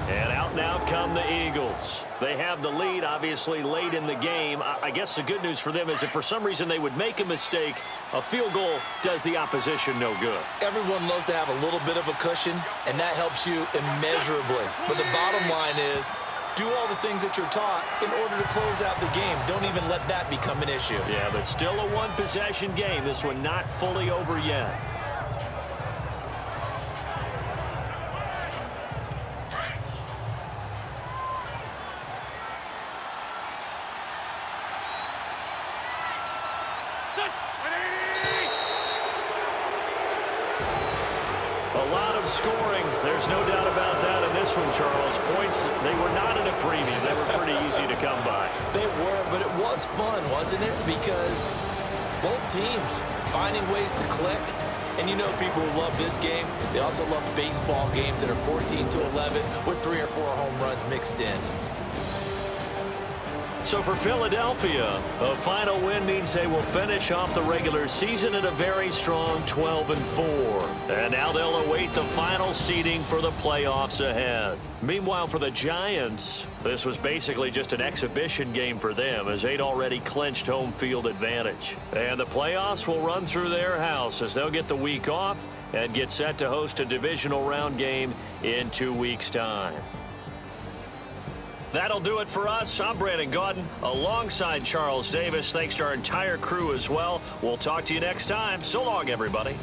And out now come the Eagles. They have the lead, obviously, late in the game. I guess the good news for them is if for some reason they would make a mistake, a field goal does the opposition no good. Everyone loves to have a little bit of a cushion, and that helps you immeasurably. But the bottom line is, do all the things that you're taught in order to close out the game. Don't even let that become an issue. Yeah, but still a one-possession game. This one not fully over yet. A lot of scoring. There's no doubt about that in this one, Charles. Points, they were not at a premium. They were pretty easy to come by. They were, but it was fun, wasn't it? Because both teams finding ways to click. And you know people who love this game, they also love baseball games that are 14-11 with 3 or 4 home runs mixed in. So for Philadelphia, a final win means they will finish off the regular season at a very strong 12-4. And now they'll await the final seeding for the playoffs ahead. Meanwhile, for the Giants, this was basically just an exhibition game for them as they'd already clinched home field advantage. And the playoffs will run through their house as they'll get the week off and get set to host a divisional round game in 2 weeks' time. That'll do it for us. I'm Brandon Gaudin alongside Charles Davis. Thanks to our entire crew as well. We'll talk to you next time. So long, everybody.